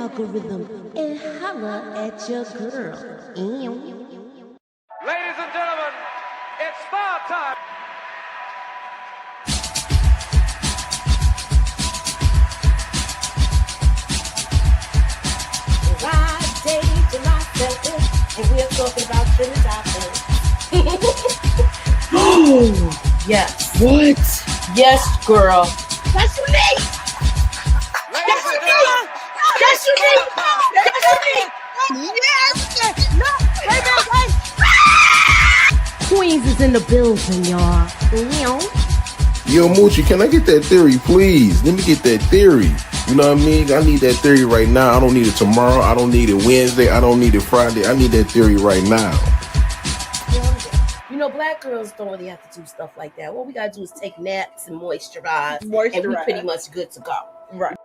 algorithm and holla at your girl. Ew. Ladies and gentlemen, it's star time. Friday, July 7th, and we're talking about trending topics. Oh, Yes. what? Yes, girl. That's unique. Ladies That's and unique. gentlemen, That's unique. That's unique. Yes. No, wait. Queens is in the building, y'all. Ew. Yo, Moochie, can I get that theory, please? Let me get that theory. You know what I mean? I need that theory right now. I don't need it tomorrow. I don't need it Wednesday. I don't need it Friday. I need that theory right now. You know, black girls don't really have to do stuff like that. What we gotta do is take naps and moisturize. And we pretty much good to go. Right.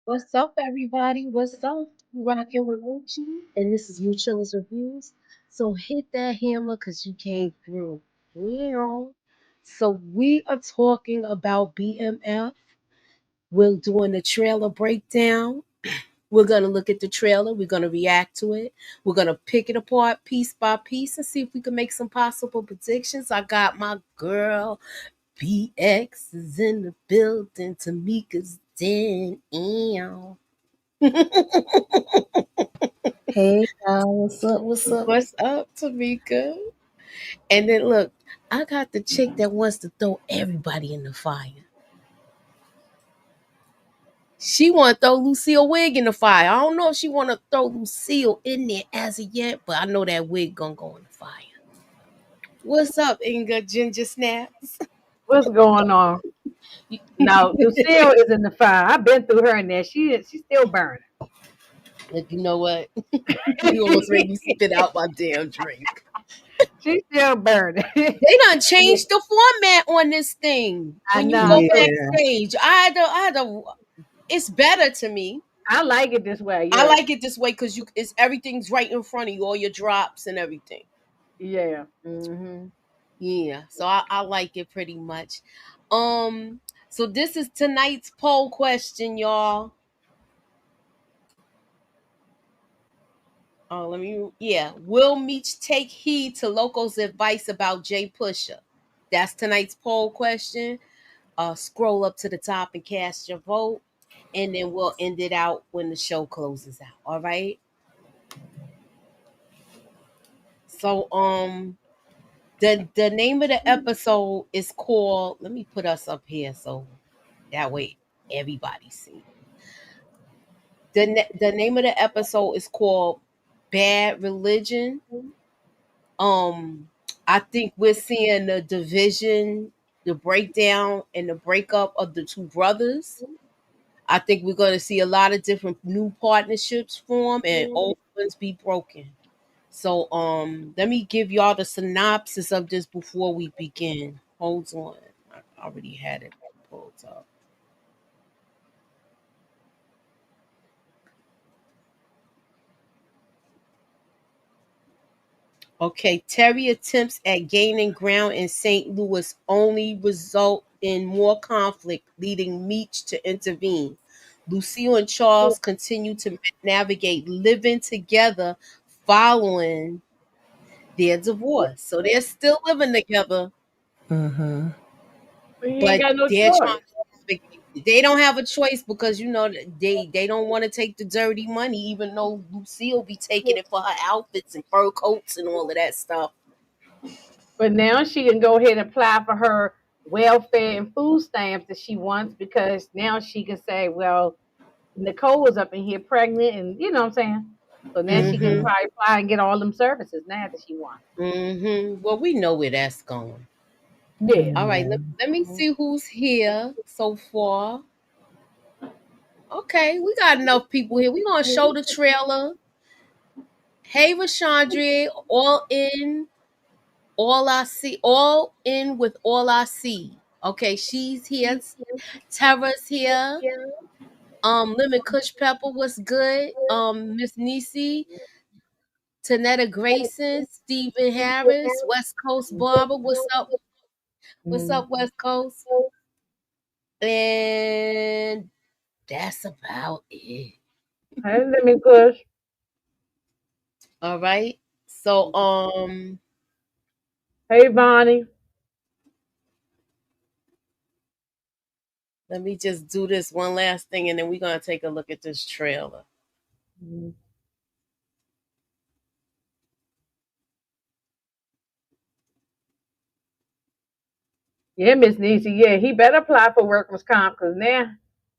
What's up, everybody? What's up? Rocking with Gucci. And this is Muchilla's Reviews. So hit that hammer because you came through. Ew. So we are talking about BMF. We're doing the trailer breakdown. We're going to look at the trailer. We're going to react to it. We're going to pick it apart piece by piece and see if we can make some possible predictions. I got my girl BX is in the building. Tamika's den. Ew. Hey, y'all. What's up? What's up? What's up, Tamika? And then look, I got the chick that wants to throw everybody in the fire. She want to throw Lucille wig in the fire. I don't know if she want to throw Lucille in there as of yet, but I know that wig gonna go in the fire. What's up, Inga Ginger Snaps? What's going on? No, Lucille is in the fire. I've been through her in there. She's still burning. Look, you know what? You almost made me spit out my damn drink. She's still burning. They done changed the format on this thing. I When you know. go Yeah. backstage, it's better to me. I like it this way. I Yeah. like it this way because it's everything's right in front of you, all your drops and everything. Yeah. Mm-hmm. Yeah, so I like it pretty much. So this is tonight's poll question, y'all. Oh, Will Meech take heed to Loco's advice about Jay Pusha? That's tonight's poll question. Scroll up to the top and cast your vote, and then we'll end it out when the show closes out. All right. So the name of the episode is called. Let me put us up here so that way everybody see. The name of the episode is called Bad Religion. I think we're seeing the division, the breakdown, and the breakup of the two brothers. I think we're going to see a lot of different new partnerships form and old ones be broken. So let me give y'all the synopsis of this before we begin. Hold on. I already had it pulled up. Okay, Terry attempts at gaining ground in St. Louis only result in more conflict, leading Meech to intervene. Lucille and Charles continue to navigate living together following their divorce. So they're still living together, Mm-hmm. You ain't but got no they're trying choice. to navigate. They don't have a choice because they don't want to take the dirty money, even though Lucille be taking it for her outfits and fur coats and all of that stuff. But now she can go ahead and apply for her welfare and food stamps that she wants because now she can say, well, Nicole was up in here pregnant and you know what I'm saying? So now she can Mm-hmm. probably apply and get all them services now that she wants. Mm-hmm. Well, we know where that's going. Yeah. All right, let me see who's here so far. Okay, we got enough people here. We gonna show the trailer. Hey Rashandre, all I see, all in with all I see. Okay, she's here. Tara's here. Lemon Kush Pepper was good. Miss Nisi, Tanetta Grayson, Stephen Harris, West Coast Barber. What's up? What's Mm. up, West Coast? And that's about it. Hey, let me push. All right. So Hey, Bonnie. let me just do this one last thing and then we're gonna take a look at this trailer. Mm. Yeah, Miss Nisi. Yeah, he better apply for workman's comp because now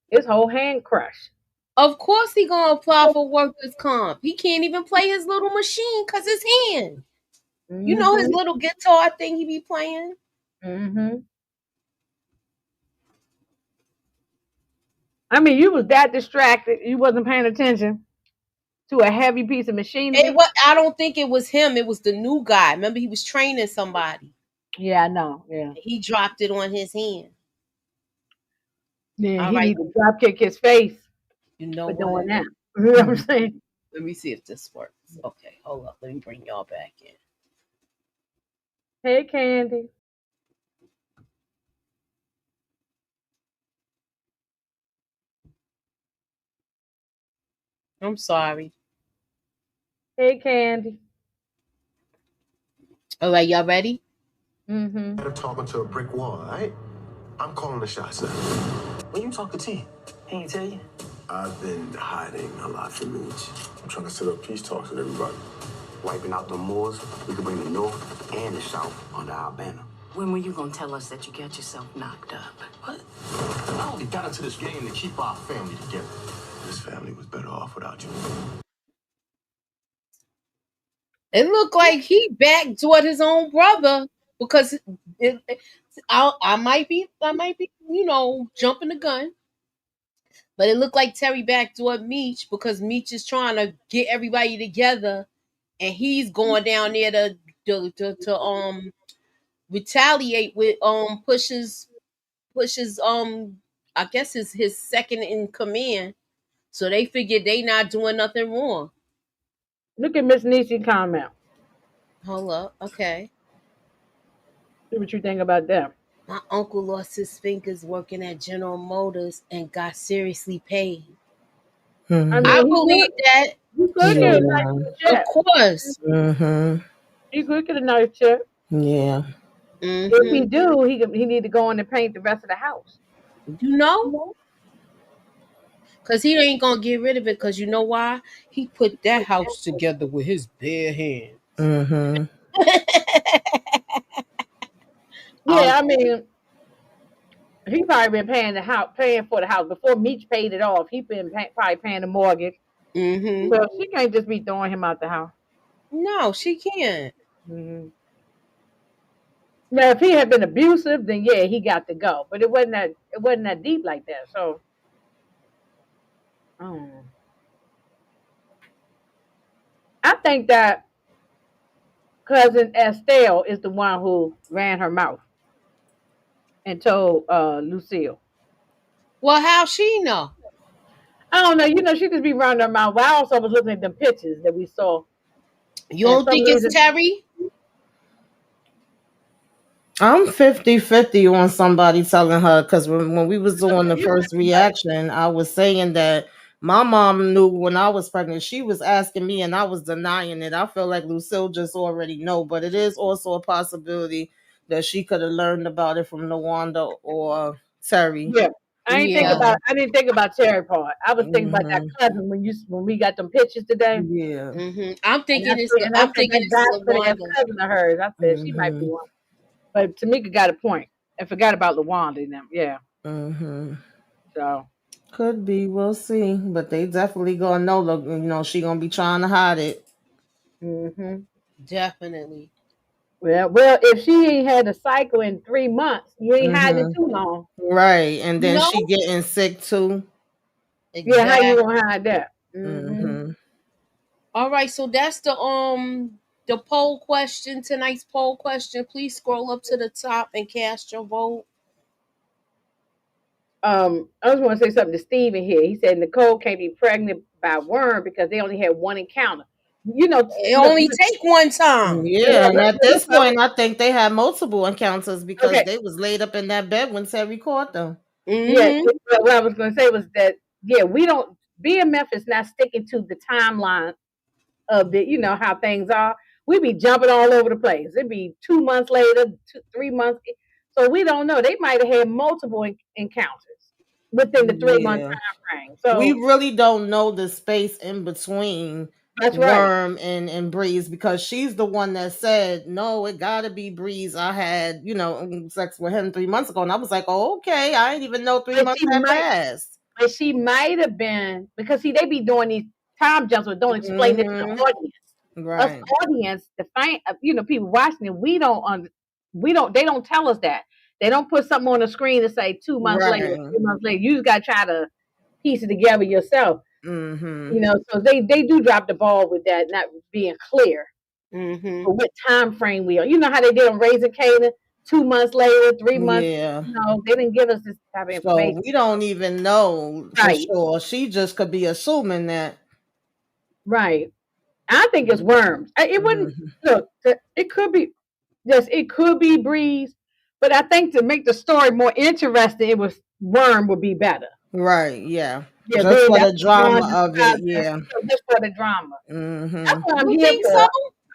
his whole hand crushed. Of course he gonna apply for workers' comp. He can't even play his little machine because his hand. You know his Mm-hmm. little guitar thing he be playing? Mm-hmm. I mean, you was that distracted, you wasn't paying attention to a heavy piece of It machinery. what I don't think it was him, it was the new guy. Remember he was training somebody. Yeah, I know. Yeah. He dropped it on his hand. Yeah, All he right, need to drop kick his face you know for doing what? that. You know what I'm saying? Let me see if this works. Okay, hold up. Let me bring y'all back in. Hey, Candy. I'm sorry. Hey, Candy. All right, y'all ready? Mm-hmm. Of talking to a brick wall, all right? I'm calling the shots now. When you talk to T, he ain't tell you? I've been hiding a lot from Mooch. I'm trying to set up peace talks with everybody. Wiping out the Moors, we could bring the North and the South under our banner. When were you gonna tell us that you got yourself knocked up? What? I only got into this game to keep our family together. This family was better off without you. It looked like he backdoored his own brother because I might be, jumping the gun, but it looked like Terry backdoored Meech because Meech is trying to get everybody together, and he's going down there to retaliate with pushes I guess his second in command. So they figured they not doing nothing wrong. Look at Miss Nisi comment. Hold up, okay. See what you think about that. My uncle lost his fingers working at General Motors and got seriously paid. I I mean, Mhm. believe that. he could get a nice Yeah. Of check. course. Mhm. He could get a nice check. Yeah. If he Hmm. do, he need to go in and paint the rest of the house. You know? Because he ain't going to get rid of it because you know why? He put that house together with his bare hands. Mhm. I'm Yeah, I mean, he probably been paying the house, paying for the house before Meech paid it off. He been probably paying the mortgage, hmm so she can't just be throwing him out the house. No, she can't. Hmm. Now, if he had been abusive, then yeah, he got to go. But it wasn't that deep like that. So, um, I think that cousin Estelle is the one who ran her mouth and told Lucille. Well, how she know? I don't know. She just be running her mouth. But I also was looking at the pictures that we saw, You and don't some think it's reason, Terry? I'm 50-50 on somebody telling her because when we was doing the you first reaction, I was saying that my mom knew when I was pregnant. She was asking me and I was denying it. I feel like Lucille just already know, but it is also a possibility that she could have learned about it from Nawanda or Terry. yeah. Yeah. I didn't think about Terry part. I was thinking about that Mhm. cousin when we got them pictures today. Yeah. I'm And I thinking it's said, and I I'm said thinking that it's gospel ass Lawanda. cousin of hers. I said she might be Mhm. one. But Tamika got a point. And forgot about LaWanda and them. Yeah. Mhm. So Could be. We'll see. But they definitely gonna know. Look, she gonna be trying to hide it. hmm Definitely. well, if she ain't had a cycle in 3 months, you ain't hiding it Hmm. too long. Right. And You then know? she getting sick too. Yeah, how you Exactly. gonna hide that? Mm-hmm. All right, so that's the poll question, tonight's poll question. Please scroll up to the top and cast your vote. I just want to say something to Steven here. He said Nicole can't be pregnant by worm because they only had one encounter. You know, It look, only take one time. yeah, Yeah, and at this look, point, I think they had multiple encounters because okay, they was laid up in that bed when Terry caught them. yeah. Mm-hmm. What I was going to say was that yeah, we don't. BMF is not sticking to the timeline of the, how things are. We be jumping all over the place. It'd be 2 months later, 3 months. So we don't know. They might have had multiple encounters within the 3 month Yeah. time frame. We So really don't know the space in between that's right. Worm and Breeze because she's the one that said, no, it gotta be Breeze. I had, sex with him 3 months ago. And I was like, oh, okay. I didn't even know three But months she had might, passed. but she might have been because see they be doing these time jumps, but don't explain it to the Mm-hmm. audience. Us Right. audience, the fan, people watching it, we don't. They don't tell us that. They don't put something on the screen to say 2 months later, Right. 3 months later. You just got to try to piece it together yourself. Mm-hmm. So they do drop the ball with that not being clear Mm-hmm. for what time frame we are. You know how they did on Raising Canaan, 2 months later, 3 months. Yeah. They didn't give us this type of So information. we don't even know for Right, sure. She just could be assuming that. right. I think it's worms. It wouldn't Mhm. look. It could be yes. It could be breeze, but I think to make the story more interesting, it was worm would be better. Right, yeah. Yeah, Just for that's the what John drama of it, described as, yeah. just for the drama. That's Mm-hmm. what I'm You here think so? for.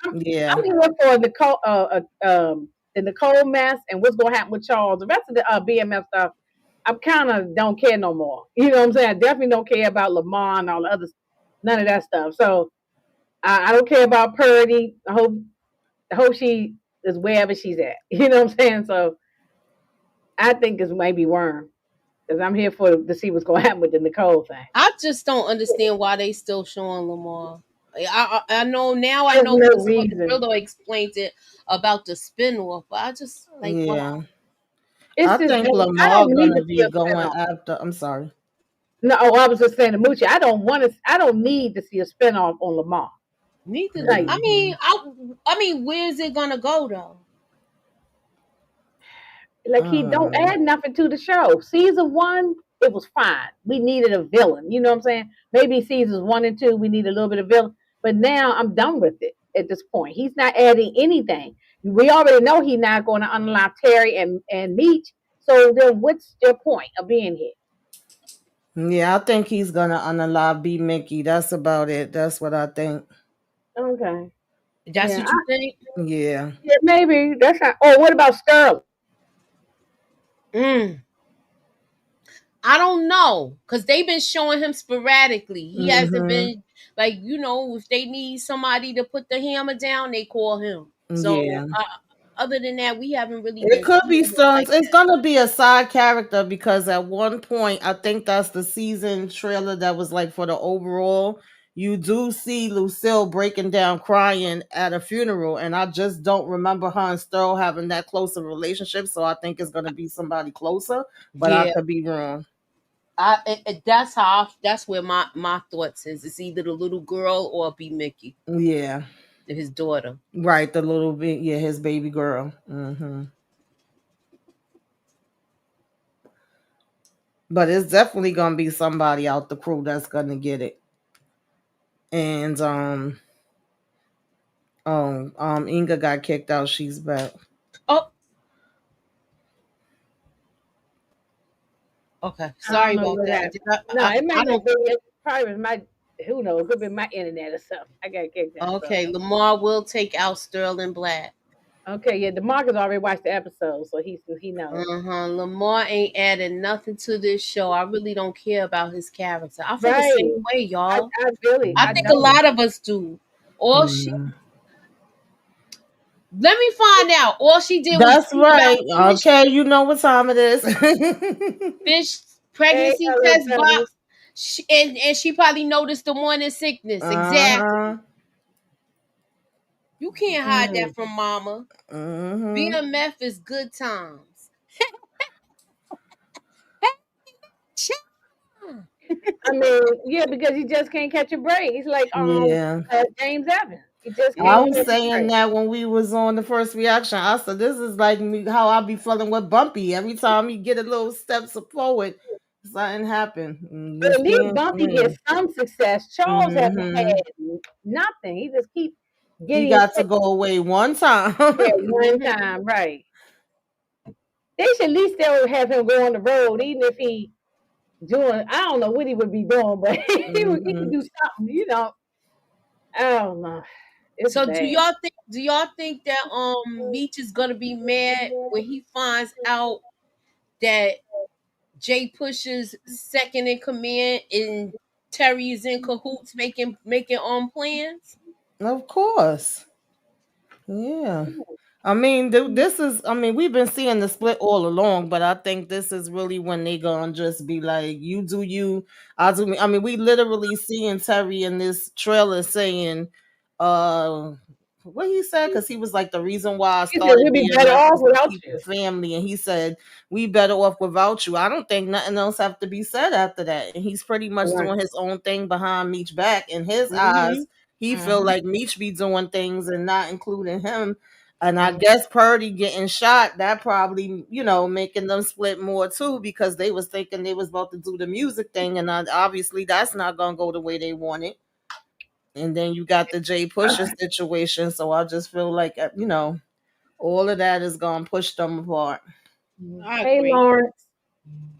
I'm, Yeah. I'm here for the Nicole mess and what's gonna happen with Charles. The rest of the BMF stuff, I kind of don't care no more. You know what I'm saying? I definitely don't care about Lamar and all the others, none of that stuff. So I don't care about Purdy. I hope she is wherever she's at. You know what I'm saying? So I think it's maybe Worm because I'm here to see what's going to happen with the Nicole thing. I just don't understand why they still showing Lamar. I know now. I There's know no because reason. Grillo explains it about the spinoff, but I just like why. Yeah. It's I just think I Lamar don't need to gonna see be a going spinoff. after I'm sorry. No, oh, I was just saying to Moochie, I don't want to. I don't need to see a spinoff on Lamar. Neither do Like, I mean Mm-hmm. I mean where's it gonna go though? he don't Um, add nothing to the show. Season one, it was fine. We needed a villain. You know what I'm saying? Maybe seasons 1 and 2, we need a little bit of villain. But now I'm done with it at this point. He's not adding anything. We already know he's not going to unlock Terry and Meech. So then what's your point of being here? yeah, I think he's gonna unalive B Mickey. That's about it. That's what I think. Okay. That's Yeah. what you think? Yeah. Yeah, maybe. That's not. Oh, what about Sterling? Mm. I don't know because they've been showing him sporadically. He hasn't Mm-hmm. been like if they need somebody to put the hammer down, they call him. So Yeah. other than that, we haven't really It been could be seeing him Stones. like It's that. gonna be a side character because at one point, I think that's the season trailer that was like for the overall. You do see Lucille breaking down crying at a funeral, and I just don't remember her and Sterl having that close a relationship. So I think it's gonna be somebody closer, but I Yeah, could be wrong. that's where my thoughts is. It's either the little girl or be Mickey, Yeah, his daughter. right. The little bit, yeah, his baby girl. But it's definitely gonna be somebody out the crew that's gonna get it. And Inga got kicked out. She's back. Oh, okay. I don't Sorry know about what that. happened. No, it I might not don't. be. It probably was my. Who knows? It could be my internet or something. I got kicked out. So Okay, Lamar will take out Sterling Black. okay, yeah. DeMarcus already watched the episode, so he knows. Lamar ain't adding nothing to this show. I really don't care about his character. I feel the Right. same way, y'all. I really I I think a don't. lot of us do. All she Mm. Let me find out. All she did was That's speak about right. fish, Okay, you know what time it is. fish Hey, pregnancy test Alabama. box, and she probably noticed the morning sickness. Uh-huh. Exactly. You can't hide Mm. that from Mama. Mm-hmm. BMF is good times. I mean, yeah, because he just can't catch a break. He's like Yeah. James Evans. He just I can't Mhm. was catch a saying break. that when we was on the first reaction. I said, this is like me, how I be feeling with Bumpy. Every time he get a little steps forward, something happen. But Just at least can't Bumpy gets swing. some success. Charles hasn't Hmm. had nothing. He just keep He getting his got to face go away one time. there one Mhm. time, right? They should at least still have him go on the road, even if he doing. I don't know what he would be doing, but he could Hmm. do something. I don't know. It's So bad. do y'all think that Meech is gonna be mad when he finds out that Jay Push's second in command and Terry is in cahoots making plans? Of course. Yeah. I mean, this is, I mean, we've been seeing the split all along, but I think this is really when they gonna just be like, you do you, I do me. I mean, we literally seeing Terry in this trailer saying, uh, what he said, because he was like, the reason why I He said started we'd be better BMF off is to without keep the you. family. And he said, we better off without you. I don't think nothing else have to be said after that. And he's pretty much Right. doing his own thing behind Meech back. In his eyes, Mhm. he feel Mhm. like Meech be doing things and not including him, and I Mhm. guess Purdy getting shot, that probably, making them split more too, because they was thinking they was about to do the music thing, and obviously that's not gonna go the way they want it. And then you got the Jay Pusher situation, so I just feel like all of that is gonna push them apart. I Hey, agree. Lawrence.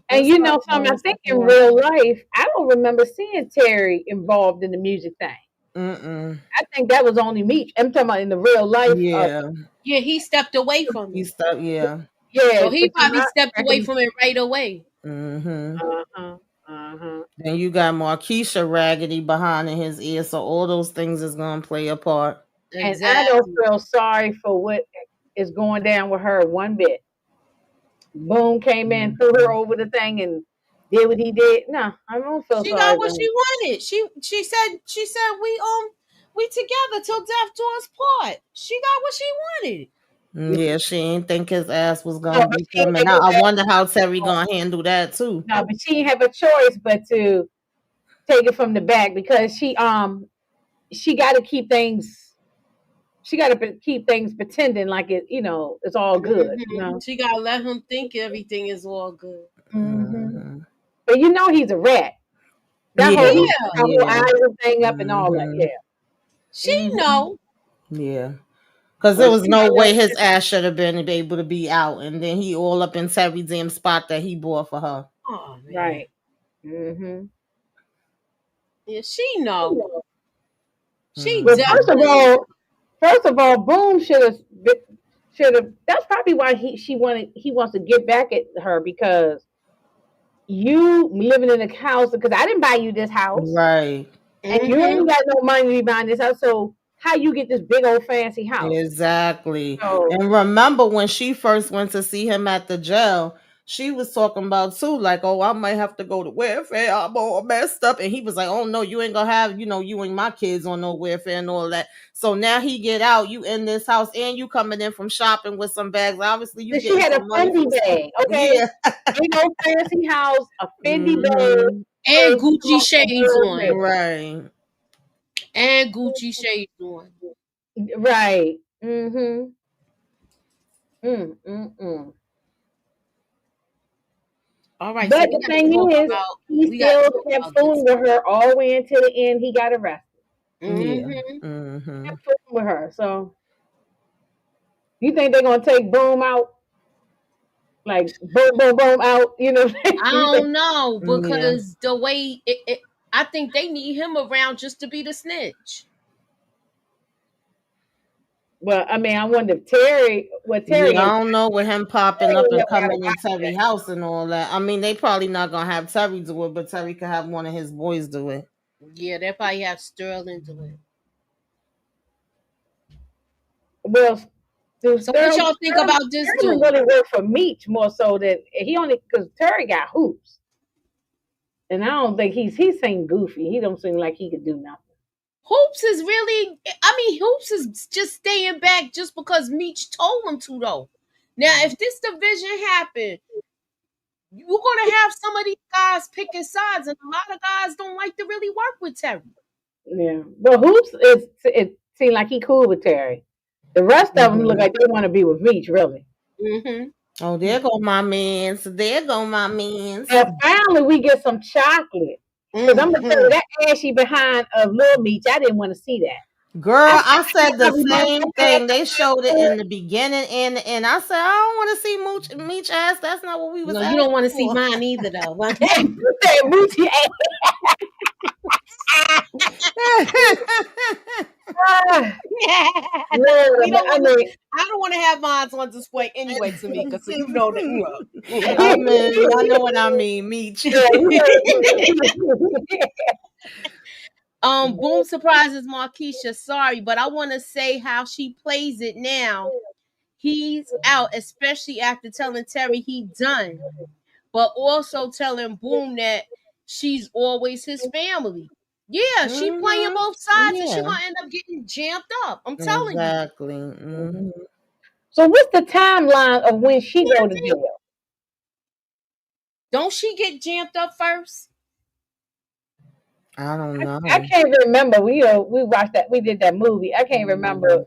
And What's you up, know something, I Lawrence? think in real life, I don't remember seeing Terry involved in the music thing. Mm-mm. I think that was only me. I'm talking about in the real life of Yeah, Yeah, he stepped away from he it. stopped. Yeah. yeah, So he but to probably my stepped away recollection. from it right away. Mm-hmm. Uh-huh. Uh-huh. Then you got Markeisha Raggedy behind in his ear, so all those things is gonna play a part. And I don't Exactly. feel sorry for what is going down with her one bit. Boom came in, threw her Mhm. over the thing and did what he did. No, I don't feel She got sorry what for she him. wanted. She said we together till death do us part. She got what she wanted. Yeah, she ain't think his ass was No, gonna but be she ain't coming make out. I no wonder how Terry gonna handle that too. no, but she didn't have a choice but to take it from the back because she got to keep things she got to keep things pretending like it's all good. She gotta let him think everything is all good. Hmm. Mhm. But he's a rat. He Yeah, Yeah, that whole yeah, Iowa thing up and all that. hmm Yeah. she Hmm. know. yeah. Because there Well, she was no don't know. way his ass should have been able to be out, and then he all up in Terry damn spot that he bought for her. Oh man. Right. Hmm. Yeah, she know. She Well, Hmm. definitely know. first of all, Boom should have. That's probably why he wants to get back at her because you living in a house because I didn't buy you this house Right. and you Mm-hmm. ain't got no money to be buying this house. So how you get this big old fancy house? Exactly. So And remember when she first went to see him at the jail, she was talking about too, like, oh, I might have to go to welfare. I'm all messed up. And he was like, oh no, you ain't gonna have, you and my kids on no welfare and all that. So now he get out, you in this house and you coming in from shopping with some bags. Obviously you she getting had a some money Fendi from some, bag, okay? yeah. Big old fancy house, a Fendi bag, Hmm. And and she Gucci wants a shades real on. man. Right. And Gucci shades on. Right. Mm-hmm. Mm-mm-mm. All right, so But the thing is, he we gotta still talk kept about fooling this. with her all the way until the end. He got arrested. Yeah. Mm-hmm. Hmm. Kept fooling with her. So you think they're gonna take Boom out? Like boom, boom, boom out? I You think? don't know Yeah. because the way I think they need him around just to be the snitch. Well, I mean, I wonder if Terry. Well, Terry Yeah, ain't. I don't know with him popping Terry up ain't and never had a coming in problem with Terry house and all that. I mean, they probably not gonna have Terry do it, but Terry could have one of his boys do it. Yeah, they probably have Sterling do it. that. Well, So what y'all think about this Sterling dude? really worked for Meech more so than he only because Terry got hoops, and I don't think he seemed goofy. He don't seem like he could do nothing. Hoops is really, I mean, Hoops is just staying back just because Meech told him to, though. Now, if this division happened, you're gonna have some of these guys picking sides, and a lot of guys don't like to really work with Terry. Yeah, but Hoops is it seemed like he cool with Terry. The rest of them look Mhm. like they want to be with Meech, really. Mm-hmm. Oh, there go my mans. There go my mans. And finally, we get some chocolate. Because I'm gonna tell you Mm-hmm. that ashy behind of Lil Meech, I didn't want to see that. Girl, I I said, said the everybody same thing. They showed it in the beginning and the end. I said, I don't want to see Meech ass. That's not what we was No, you asking don't want to see for. mine either, though. that Moochie ass. No, we Yeah, don't I want to. mean, I don't want to have mine on display anyway, Tamika. So you know that. I mean, y'all know what I mean, Meech. yeah, Boom surprises Markeisha. Sorry, but I want to say how she plays it now. He's out, especially after telling Terry he done, but also telling Boom that she's always his family. Yeah, she playing Mhm. both sides, and she Yeah, gonna end up getting jammed up. I'm telling you. exactly. Mhm. so what's the timeline of when she go to Yeah, jail? don't she get jammed up first? I don't I know. can't remember. We watched that. We did that movie. I can't remember.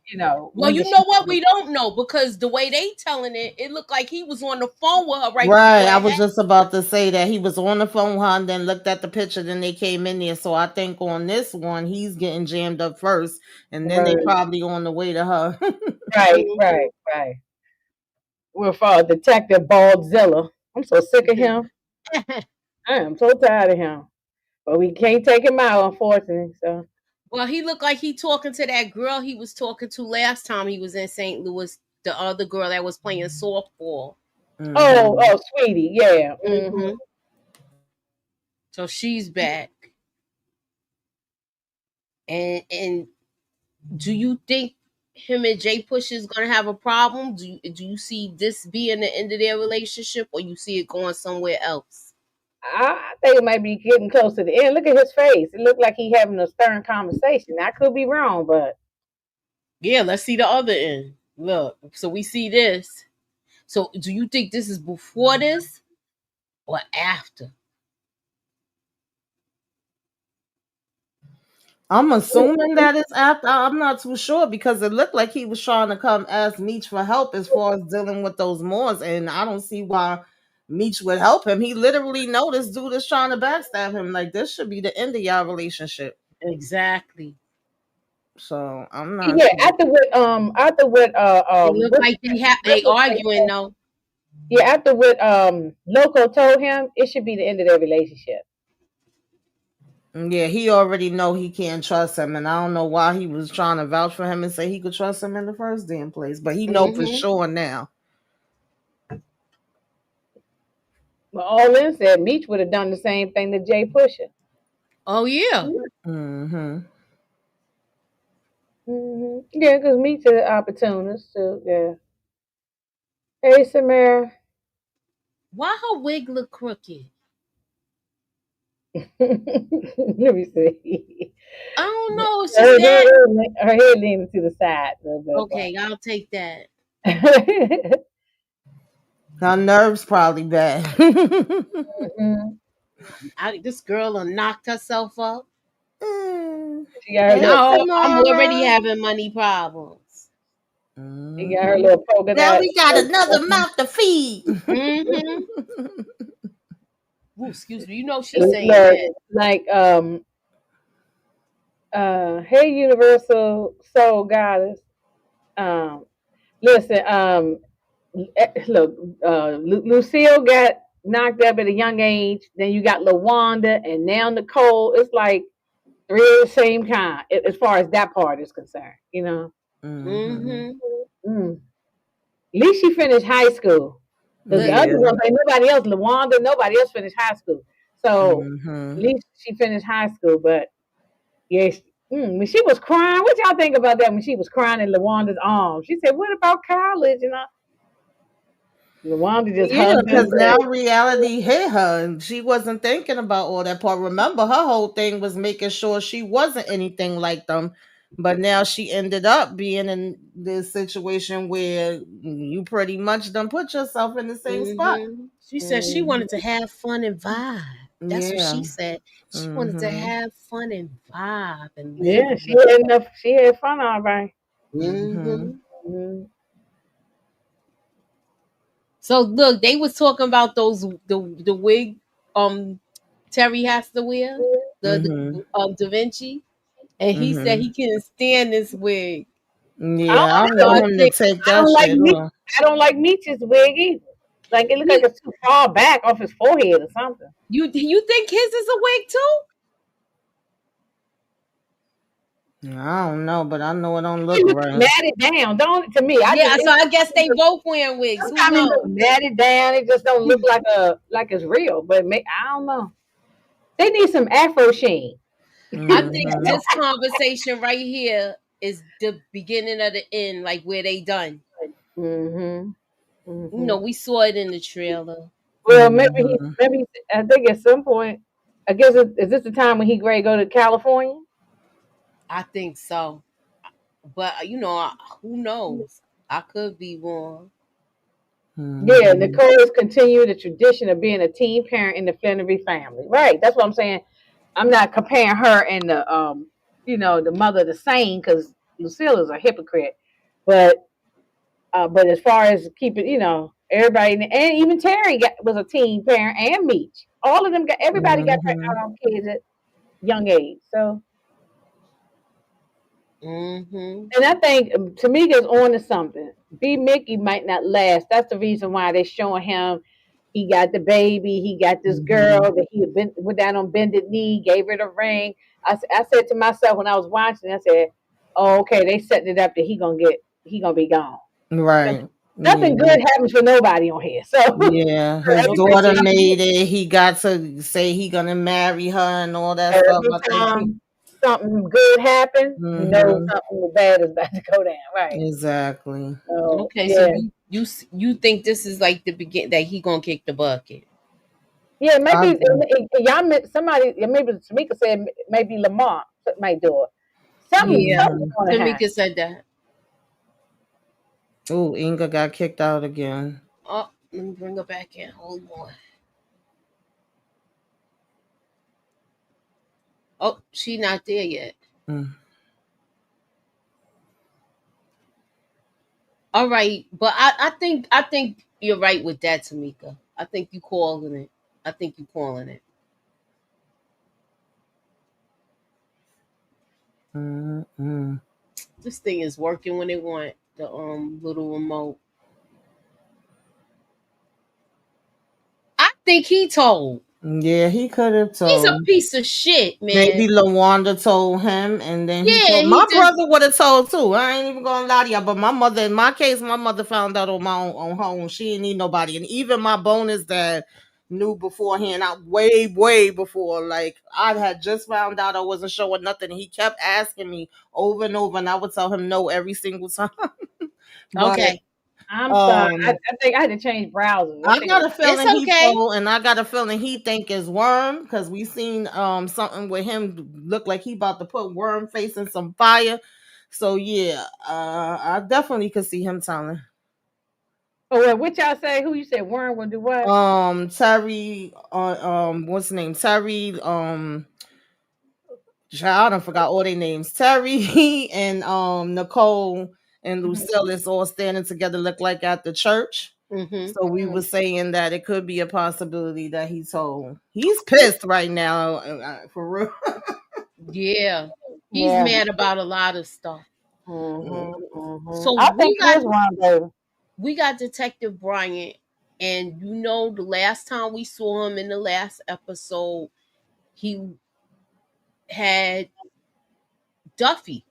Well, When you did she? know what? We don't know because the way they telling it, it looked like he was on the phone with her right Right, before it I happened. was just about to say that he was on the phone with her and then looked at the picture, then they came in there. So I think on this one, he's getting jammed up first, and then they Right, probably on the way to her. right, right, right. With Detective Baldzilla. I'm so sick of him. I am so tired of him. But we can't take him out, unfortunately. So. Well, he looked like he talking to that girl he was talking to last time he was in St. Louis, the other girl that was playing softball. Oh, Hmm. oh, sweetie, yeah. Mm-hmm. So she's back. And do you think him and Jay Push is gonna have a problem? Do you see this being the end of their relationship, or you see it going somewhere else? I think it might be getting close to the end. Look at his face. It looked like he having a stern conversation. I could be wrong, but Yeah, let's see the other end. Look, so we see this. So do you think this is before this or after? I'm assuming that it's after. I'm not too sure because it looked like he was trying to come ask Meech for help as far as dealing with those Moors, and I don't see why Meech would help him. He literally know this dude is trying to backstab him. Like this should be the end of y'all relationship. Exactly. So I'm not yeah. sure. After what It look what's like his name? they What's his arguing name? though. Yeah, after what Loco told him, it should be the end of their relationship. Yeah, he already know he can't trust him, and I don't know why he was trying to vouch for him and say he could trust him in the first damn place. But he know for Mm-hmm. sure now. But all in said, Meech would have done the same thing to Jay Pusher. Oh yeah. Mm-hmm. Yeah, because Meech is an opportunist. So yeah. Hey, Samara. Why her wig look crooked? Let me see. I don't know. It's just Her, that. her head leaning to the side a little Okay, I'll take that. bit. Her nerves probably bad. Mhm. This girl done knocked herself up. Mm. She got her Hey, little, No, I'm already Samara. having money problems. she got her Mhm. little polka Now dot. we got another mouth to feed. Mm-hmm. Ooh, excuse me. You know she's saying Look, that. like hey Universal Soul Goddess. Um, listen, look, Lucille got knocked up at a young age. Then you got LaWanda, and now Nicole. It's like three of the same kind, as far as that part is concerned. Mhm. Mm-hmm. Mm. At least she finished high school. Because the other Yeah. ones, ain't nobody else, LaWanda, nobody else finished high school. So at Mhm. least she finished high school. But yes, when she was crying, what y'all think about that when she was crying in LaWanda's arms? She said, "What about college?" LaWanda just Yeah, hugged her and because now said, reality hit her and she wasn't thinking about all that part. Remember, her whole thing was making sure she wasn't anything like them But now she ended up being in this situation where you pretty much done put yourself in the same spot. She said she wanted to Mhm. have fun and vibe. That's what she Yeah. said. She wanted to Mhm. have fun and vibe and live Yeah, a she little. had enough. She had fun, all right. Mhm. hmm Mhm. So look, they was talking about those the wig Terry has to wear, Mhm. the Da Vinci, and he said he Mhm. couldn't stand this wig. I Yeah, I don't So I want know. him to think take I that don't like shit meat. off. I don't like Meech's wig either. Like it look like he, it's too far back off his forehead or something. you think his is a wig too? I don't know, but I know it don't It look look right. matted down. Don't to me. I just Yeah, so I guess they both wearing wigs. Who sometimes it look knows? matted down. It just don't look like it's real. But I don't know. They need some Afro sheen. I think Mhm. this conversation right here is the beginning of the end, like where they done. Mhm. You know, Mhm. we saw it in the trailer. Well, Mhm. I think at some point, I guess is this the time when he ready to go to California? I think so. But you know, who knows? I could be wrong. Yeah, Mhm. Nicole is continuing the tradition of being a teen parent in the Flannery family. Right. That's what I'm saying. I'm not comparing her and the mother the same because Lucille is a hypocrite. But but as far as keeping, everybody and even Terry was a teen parent and Meech. All of them everybody got Mhm. kids at young age. So Mm-hmm. and I think Tamika's on to something. B Mickey might not last. That's the reason why they're showing him. He got the baby. He got this girl Mhm. that he had went down on bended knee, gave her the ring. I said to myself when I was watching, I said, "Oh, okay, they setting it up that he gonna be gone. Right. Nothing Yeah. good happens for nobody on here. So Yeah. His every daughter time, made it. He got to say he gonna marry her and all that stuff. every I think he. time something good happens, you know Mhm. something bad is about to go down. Right. Exactly. So Okay, so yeah. you think this is like the begin that he gonna kick the bucket? Yeah, I maybe do. y'all somebody maybe Tamika said maybe Lamar might do it. Yeah, Something's Mhm. gonna happen. Tamika said that. Oh, Inga got kicked out again. Oh, let me bring her back in. Hold on. Oh, she not there yet. Mm. All right, but I think you're right with that, Tamika. I think you calling it. I think you calling it. Mm. This thing is working when they want the little remote. I think he told. Yeah, he could have He's a told. piece of shit, man. Maybe Lawanda told him, and then he Yeah, told. he My just brother would have told too. I ain't even gonna lie to y'all. But my mother, in my case, my mother found out on my own, on her own. She didn't need nobody, and even my bonus dad knew beforehand. I way before. Like I had just found out I wasn't showing nothing. He kept asking me over and over, and I would tell him no every single time. But okay. I'm sorry. I, um, I think I had to change browsers. I I think got a It's feeling he okay. told, and I got a feeling he think it's Worm because we seen something with him look like he about to put Worm face in some fire. So yeah, I definitely could see him telling. oh well, what y'all say? Who you said Warren will do what? Terry, what's the name? Terry, child, I forgot all their names. Terry and Nicole and Mhm. Lucille is all standing together, look like at the church. Mm-hmm. So we were saying that it could be a possibility that he told. He's pissed right now, for real. Yeah. He's Yeah. mad about a lot of stuff. Mhm. So I think it is Warren, baby. we got Detective Bryant, and you know the last time we saw him in the last episode, he had Duffy.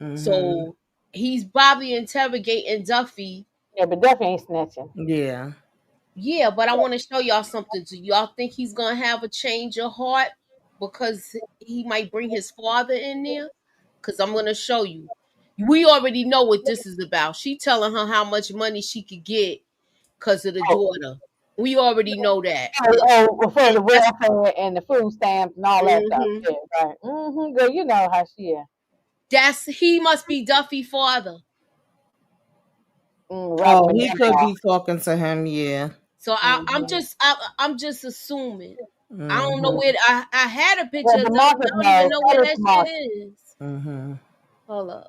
Mhm. So he's probably interrogating Duffy. Yeah, but Duffy ain't snitching. Yeah. Yeah, but I want to show y'all something. Do y'all think he's gonna have a change of heart because he might bring his father in there? Because I'm gonna show you. We already know what this is about. She telling her how much money she could get because of the Oh, daughter. We already know that. for And the that's welfare and the food stamps and all that stuff. hmm Yeah, right. Girl, you know how she is. He must be Duffy's father. Oh, Robert he could McGraw. be talking to him. Yeah. So Mm-hmm. I'm just assuming. I don't know Mm-hmm. where I had a picture Well, of Duffy. I DeMarcus don't even knows. know Tell where us, that shit DeMarcus. is. Mm-hmm. Hold up.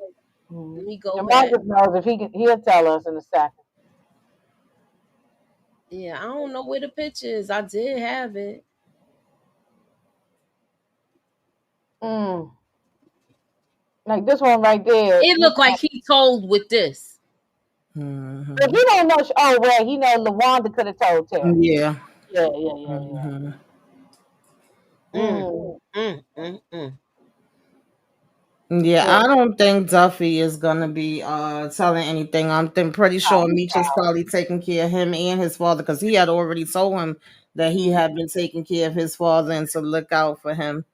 Let me go back. DeMarcus knows if he'll tell us in a second. Yeah, I don't know where the picture is. I did have it. Mm. Like this one right there. It looked like he told with this. But he don't know. Oh, well, he know LaWanda could have told Terry. Yeah. Yeah. Mm-hmm. Mm, Mm. mm. Yeah, Yeah. I don't think Duffy is gonna be telling anything. Pretty sure Oh, Meech is probably taking care of him and his father because he had already told him that he had been taking care of his father and to look out for him.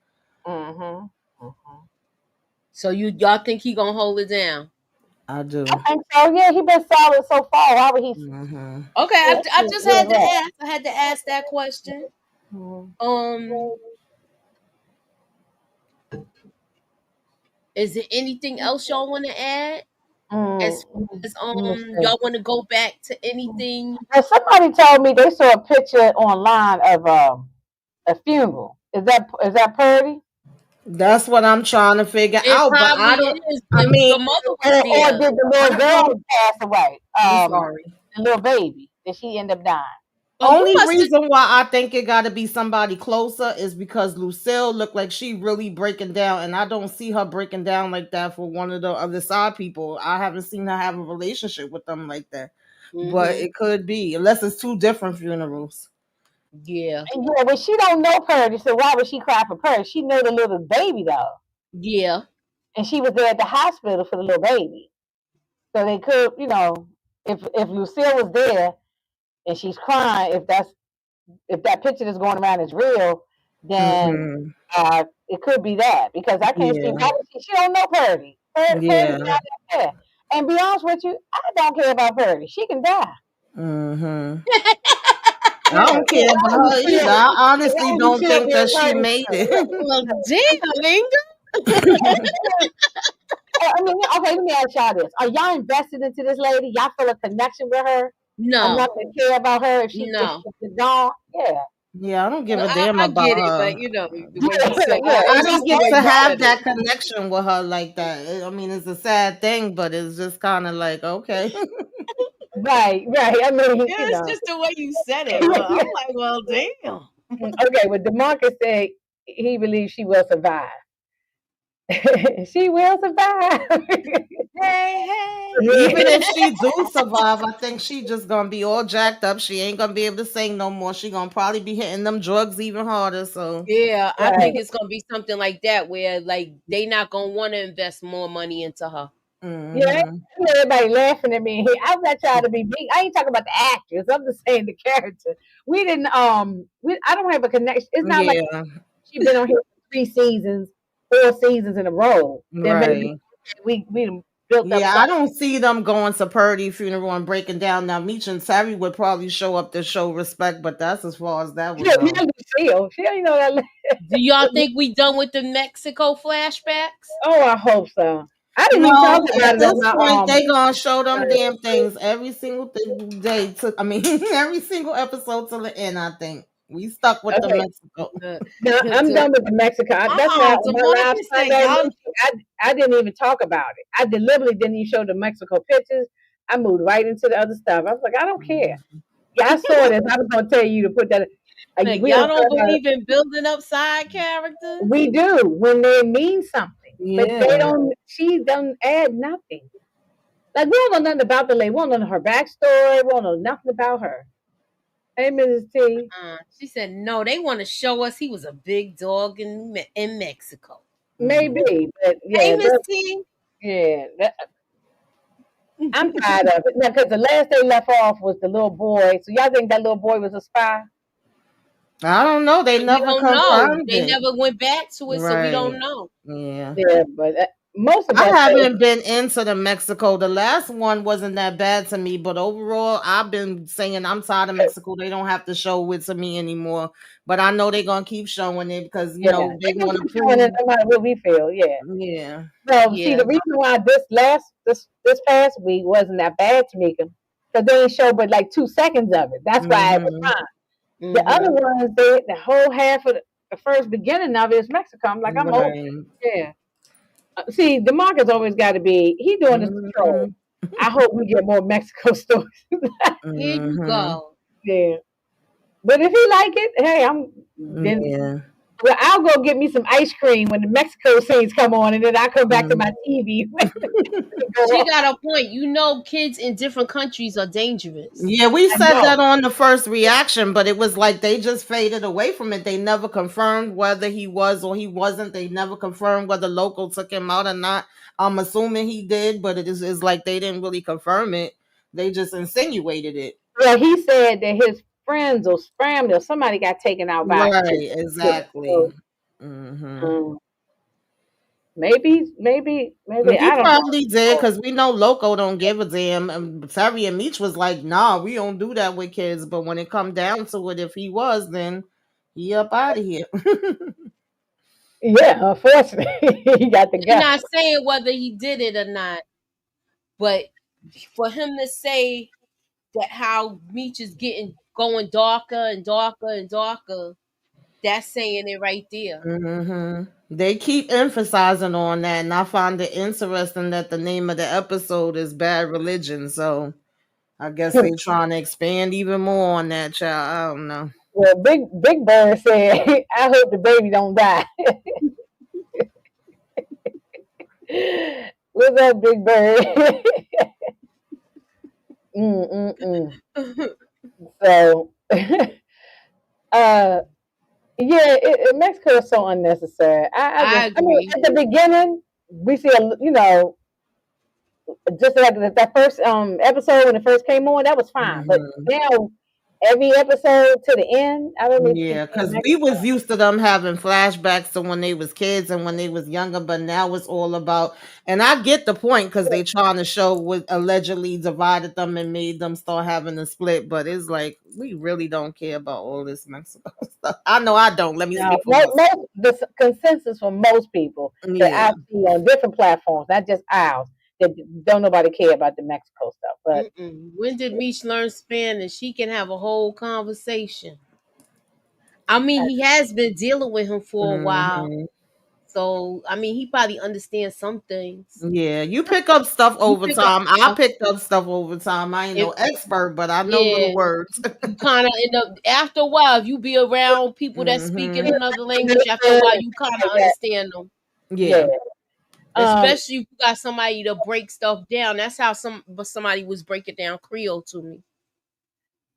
mm-hmm. So y'all think he gonna hold it down? I do. I think so. Yeah, he been solid so far. Why would he? Mm-hmm. Okay, I just Yeah, had to ask. I had to ask that question. mm-hmm. Is there anything else y'all want to add? As Mm. far as Let me see. y'all want to go back to anything? Well, somebody told me they saw a picture online of a funeral. Is that Purdy? That's what I'm trying to figure It out, but probably I don't. is. I The mean, mother was Or there. did the I little don't. girl pass away? I'm sorry. The little baby. Did she end up dying? Oh, you Only must have. reason why I think it got to be somebody closer is because Lucille looked like she really breaking down, and I don't see her breaking down like that for one of the other side people. I haven't seen her have a relationship with them like that, but Mm-hmm. it could be unless it's two different funerals. Yeah, And yeah, but she don't know Purdy, so why would she cry for Purdy? She know the little baby though, yeah. and she was there at the hospital for the little baby. So they could, if Lucille was there and she's crying, if that picture that's going around is real, then Hmm. it could be that because I can't see Yeah, why would she don't know Purdy. Purdy's yeah. not there. And be honest with you, I don't care about Purdy. She can die. Hmm. I Yeah, don't yeah. care about her either. I honestly I don't still think be that she Purdy. made it. Well, damn, Inga. I mean, okay, let me ask y'all this. Are y'all invested into this lady? Y'all feel a connection with her? No, Enough to care about her if no. she's gone? Yeah. Yeah, I don't give No, a damn I about get it, her. but the way you said, Yeah, I it's just don't just the get way to you have said it. that connection with her like that. I mean, it's a sad thing, but it's just kind of like, okay. right. I mean, Yeah, it's just the way you said it. Well, I'm like, well, damn. Okay, but DeMarcus said he believes she will survive. She will survive. Hey. Even if she do survive, I think she just gonna be all jacked up. She ain't gonna be able to sing no more. She gonna probably be hitting them drugs even harder. So, Yeah, I Right. think it's gonna be something like that where like they not gonna want to invest more money into her. Yeah, hmm everybody laughing at me. I'm not trying to be big. I ain't talking about the actress. I'm just saying the character. We didn't. I don't have a connection. It's not like yeah, she been on here for 3 seasons, 4 seasons in a row. Then maybe right. we done built up Yeah, I something. don't see them going to Purdy funeral and breaking down. Now, Meech and Terry would probably show up to show respect, but that's as far as that would Yeah, go. Lucille. She don't even know that. Do y'all think we done with the Mexico flashbacks? Oh, I hope so. I didn't even talk No, about at it this on my point, they gonna show them damn things every single day. I mean, every single episode till the end. I think we stuck with the Okay. Mexico. No, I'm done with the Mexico. That's why on my live Demarcus said Sunday, y'all. I didn't even talk about it. I deliberately didn't even show the Mexico pictures. I moved right into the other stuff. I was like, I don't care. Yeah, I saw this. I was going to tell you to put that. Like, We y'all don't don't talk about it. believe in building up side characters? We do when they mean something, but they Yeah, don't. She doesn't add nothing. Like we don't know nothing about the lady. We don't know her backstory. We don't know nothing about her. Hey, Mrs. T. She said no. They want to show us he was a big dog in Mexico. Maybe, but Hey, yeah, Miss T. I'm tired of it. Now, because the last they left off was the little boy. So y'all think that little boy was a spy? I don't know. They We never don't know. confirmed They it. never went back to it, so we Right? don't know. Yeah. Yeah, but most of I us say, haven't been into the Mexico. The last one wasn't that bad to me, but overall, I've been saying I'm tired of Mexico. They don't have to show it to me anymore. But I know they're gonna keep showing it because yeah, they they can want to keep showing it prove. no matter what we feel. Yeah. Yeah. So see, Yeah. the reason why this past week wasn't that bad to me, because they didn't show but like 2 seconds of it. That's why it was Mm-hmm. fine. The other Mm-hmm. ones, the whole half of the first beginning of it is Mexico. I'm like, I'm over Right. it. Yeah. See, DeMarcus always got to be. He doing this to troll. Mm-hmm. I hope we get more Mexico stories. Here you Mm-hmm. go. Yeah. But if he like it, hey, I'm then. Yeah. Well, I'll go get me some ice cream when the Mexico scenes come on, and then I come back to Mm. my TV. Go She on. got a point. You know, kids in different countries are dangerous. Yeah, we I said know. that on the first reaction, but it was like they just faded away from it. They never confirmed whether he was or he wasn't. They never confirmed whether local took him out or not. I'm assuming he did, but it's like they didn't really confirm it. They just insinuated it. Well, he said that his friends or family or somebody got taken out by ICE. Right, Yeah. exactly. So Hmm. um, maybe He I don't probably did know. because we know Loco don't give a damn. Terry and Meech was like, "Nah, we don't do that with kids." But when it come down to it, if he was, then he up out of here. Yeah, unfortunately, he got the They're guts. not saying whether he did it or not, but for him to say that how Meech is getting going darker and darker and darker, that's saying it right there. They keep emphasizing on that, and I find it interesting that the name of the episode is "Bad Religion." So I guess they trying to expand even more on that, child. I don't know. Well, Big Bird said, "I hope the baby don't die." What's up, Big Bird? Mm. So, uh, yeah, Mexico is so unnecessary. I I mean, agree. at the beginning, we see just like that first episode when it first came on, that was fine. But Mhm. now every episode to the end, I don't need to keep Yeah, seeing because we Mexico. was used to them having flashbacks to when they was kids and when they was younger, but now it's all about. And I get the point because they trying to show what allegedly divided them and made them start having a split. But it's like we really don't care about all this Mexico stuff. I know I don't. Let me Now, speak for myself. the consensus for most people that Yeah. I see on different platforms, not just ours, that don't nobody care about the Mexico stuff. But Mm-mm. When did Meech learn Spanish? He can have a whole conversation. I mean, he has been dealing with him for a while. Hmm. So, I mean, he probably understands some things. Yeah, you pick up stuff You over pick up time. I stuff. picked up stuff over time. I ain't no If expert, but I know little yeah, words. you kind of end up after a while. If you be around people that speak in Hmm. another language, after a while, you kind of understand them. yeah, Yeah. um, Especially if you got somebody to break stuff down. That's how somebody was breaking down Creole to me.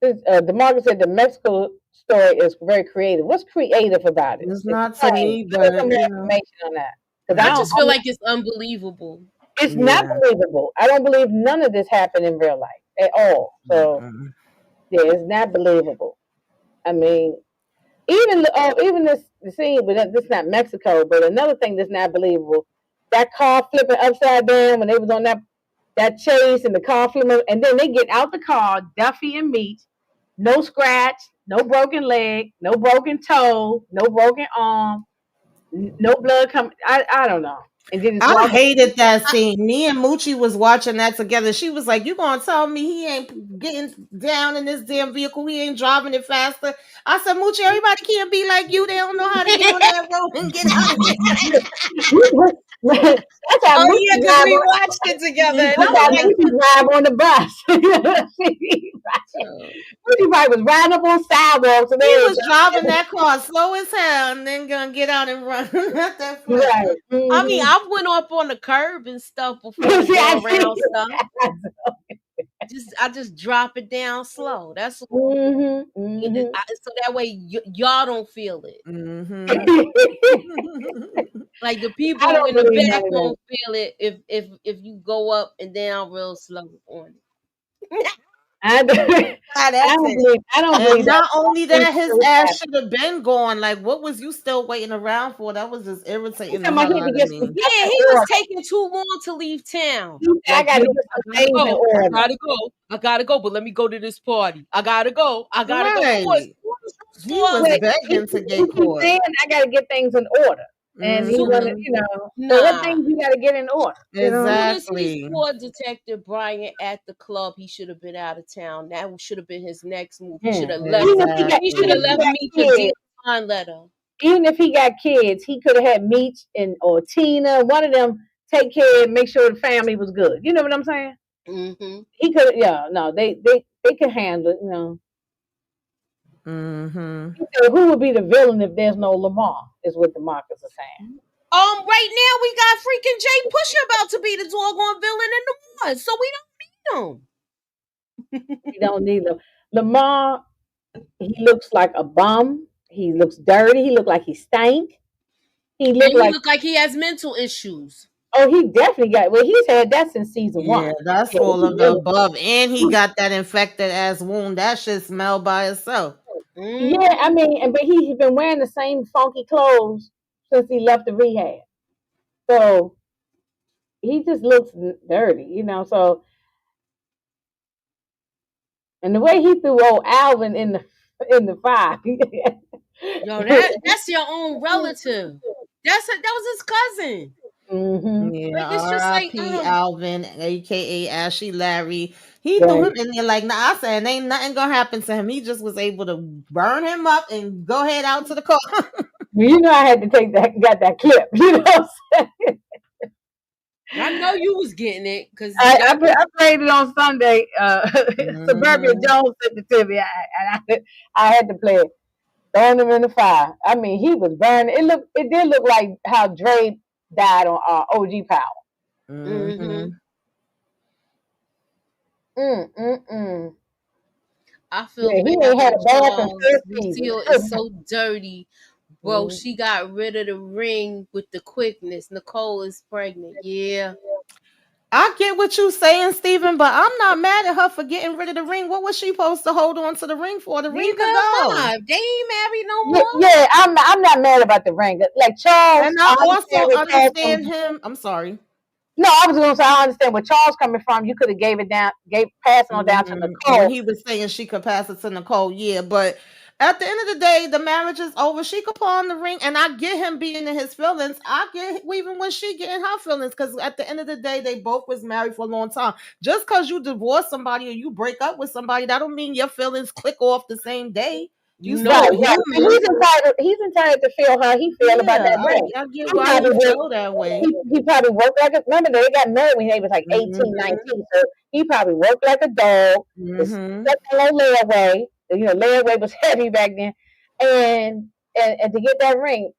Demarcus said the Mexico story is very creative. What's creative about it? It's not to Explain. me, Give us but some more information on that. Because I I don't. just feel like it's unbelievable. It's not yeah. believable. I don't believe none of this happened in real life at all. So Mm-mm. yeah, it's not believable. I mean, even this the scene, but this is not Mexico. But another thing that's not believable, that car flipping upside down when they was on that chase and the car flipping, and then they get out the car, Duffy and Meat, no scratch, no broken leg, no broken toe, no broken arm, no blood coming. I don't know, and then just I walk. hated that scene. Me and Moochie was watching that together. She was like, "You gonna tell me he ain't getting down in this damn vehicle? He ain't driving it faster?" I said, "Moochie, everybody can't be like you. They don't know how to get on that road and get out of That's how Oh Mookie yeah, because drive we on. watched it together, and I That's was how like, Mookie drive on the bus. oh, Mookie probably was riding up on sidewalks and He was everything. driving that car slow as hell and then gonna get out and run at that flip. Right. I mean, Mm-hmm. I went up on the curb and stuff before to See, I go see. around stuff. I just drop it down slow. That's all. Mm-hmm. Mm-hmm. So that way y'all don't feel it. Mm-hmm. Like the I people don't in the believe back none of that. won't feel it if you go up and down real slow on it. I don't, That's it. I don't And believe that. not only I that, his ass should have been gone. Like, what was you still waiting around for? That was just irritating the talking about hell he had out to of get some me. stuff Yeah, in he was order. taking too long to leave town. He said, I Like, got to yo, get I some gotta things in go. I order. gotta go. I gotta go. But let me go to this party. I gotta go. I gotta go. Right. He was Wait, begging to he get keeps caught. saying, I got to get things in order. And he Soon, wanted, Mm-hmm. so what nah. things you got to get in order? Soon as he Exactly. saw Detective Bryant at the club, he should have been out of town. That should have been his next move. He should have left. He should Even have if he left Exactly. got me to deal kids, line letter. even if he got kids, he could have had Meech and or Tina, one of them, take care and make sure the family was good. You know what I'm saying? Mm-hmm. He could, yeah, no, they could handle it. Mm-hmm. He said, who would be the villain if there's no Lamar? Is what the markers are saying. Right now we got freaking Jay Pusher about to be the doggone villain in the war, so we don't need him. We don't need him. Lamar, he looks like a bum. He looks dirty. He looked like he stank. He And looked he like, look like he has mental issues. oh, he definitely got, well, he's had that since season Yeah, one. that's Yeah, all he of the really, above. And he got that infected ass wound. That shit smelled by itself. yeah, I Mm-hmm. mean, but he's been wearing the same funky clothes since he left the rehab. So he just looks dirty. So, and the way he threw old Alvin in the fire. Yo, that's your own relative. That was his cousin. hmm Yeah, Like it's just like R.I.P. Alvin, aka Ashy Larry. He threw him Right. in there like, nah, I said, ain't nothing gonna happen to him. He just was able to burn him up and go head out to the car. I had to got that clip. I know you was getting it because I played it on Sunday. Suburbia Mhm. Jones sent it to me, I had to play it. Throwing him in the fire. I mean, he was burning. It did look like how Dre died on OG Power. mm-hmm. Mhm. Mm. I feel Yeah, he bad ain't had for a bath in Charles. 15 Lucille is so dirty. Bro, years. she got rid of the ring with the quickness. Nicole is pregnant. Yeah. I get what you saying, Steven, but I'm not mad at her for getting rid of the ring. What was she supposed to hold on to the ring for? The ring Neither could am go. I. They ain't married no Yeah, more. yeah, I'm not mad about the ring. Like Charles, And I I understand also where Charles understand coming. him. I'm sorry. No, I was gonna say I understand where Charles coming from. You could have gave it down, passing on down to When Nicole. he was saying she could pass it to Nicole, yeah, but at the end of the day, the marriage is over. She could pawn the ring, and I get him being in his feelings. I get even when she getting her feelings, because at the end of the day, they both was married for a long time. Just because you divorce somebody or you break up with somebody, that don't mean your feelings click off the same day. You still Right, No. a right. And human. He's entitled to feel how he feel about Yeah, that ring. I get He why probably he worked, feel that way. he probably worked like a, remember they got married when they was like 18, Hmm 19. So he probably worked like a dog, was hmm stuck on layaway. Layaway was heavy back then. And to get that ring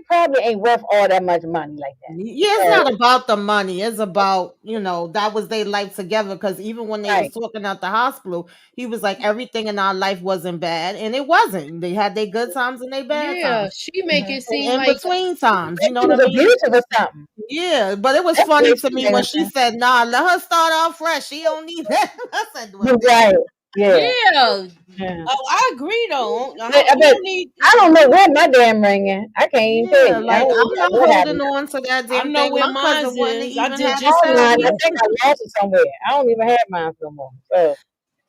probably ain't worth all that much money like Yeah, it's that. not about the money. It's about, that was their life together. Because even when they was Right. talking at the hospital, he was like, everything in our life wasn't bad. And it wasn't. They had their good times and their bad Yeah, times. she make it And seem in like between times, you know He what I was mean? abusive or something. Yeah, but it was That's what funny to she me made when him she said, nah, let her start out fresh. She don't need that. I said, well, say. damn. Right. Yeah. yeah. Yeah. Oh, I agree though. I You bet don't need. I don't know where my damn ring is. I can't even tell Yeah, you. I like don't even I'm know not what holding happened. on to that I damn know thing. where My mine cousin wouldn't is. I even did have it just Oh, this mine, I week. think I lost it somewhere. I don't even have mine no more. So,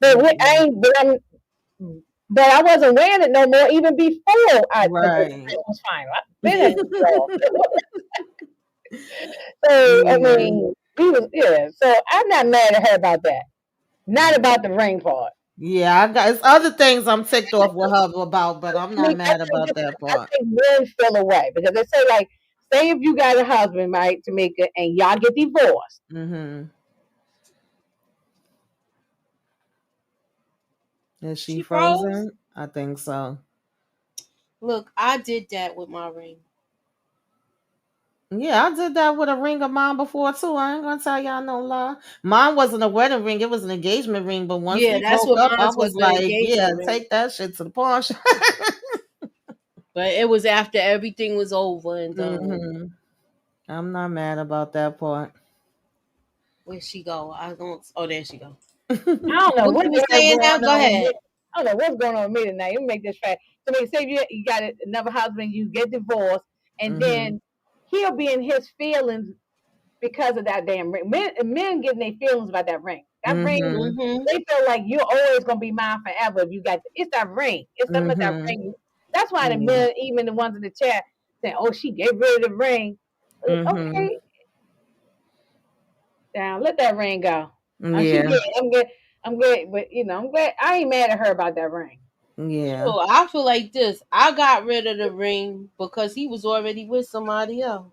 but Mm-mm. but I wasn't wearing it no more even before the Right. divorce was final. I've been at the So I Yeah. mean, So I'm not mad at her about that. Not about the ring part. Yeah, I got it's other things I'm ticked off with her about, but I'm I not mean, mad about that I part. think men feel away because they say like, say if you got a husband, right, Tamika, and y'all get divorced. Mm-hmm. Is she She froze. frozen? I think so. Look, I did that with my ring. Yeah, I did that with a ring of mine before too. I ain't gonna tell y'all no lie. Mine wasn't a wedding ring; it was an engagement ring. But once Yeah, we that's broke what up, I mine was was, an like, "Yeah, engagement ring. take that shit to the pawn shop." But it was after everything was over and done. Hmm I'm not mad about that part. Where she go? I don't. Oh, there she go. I don't know What what you the were hell saying now? going Go on with me. ahead. I don't know what's going on with me tonight. Let me make this fact. So say you got another husband, you get divorced, and Mm-hmm. then he'll be in his feelings because of that damn ring. Men getting their feelings about that ring. That ring, Mm-hmm. Mm-hmm. they feel like you're always gonna be mine forever if you got it's that ring. It's something about that Mm-hmm. ring. That's why the Yeah. men, even the ones in the chat, saying, "Oh, she gave rid of the ring." Mm-hmm. Okay, down, let that ring go. She Yeah. good. I'm good. I'm good. But I'm glad I ain't mad at her about that ring. Yeah. So I feel like this. I got rid of the ring because he was already with somebody else.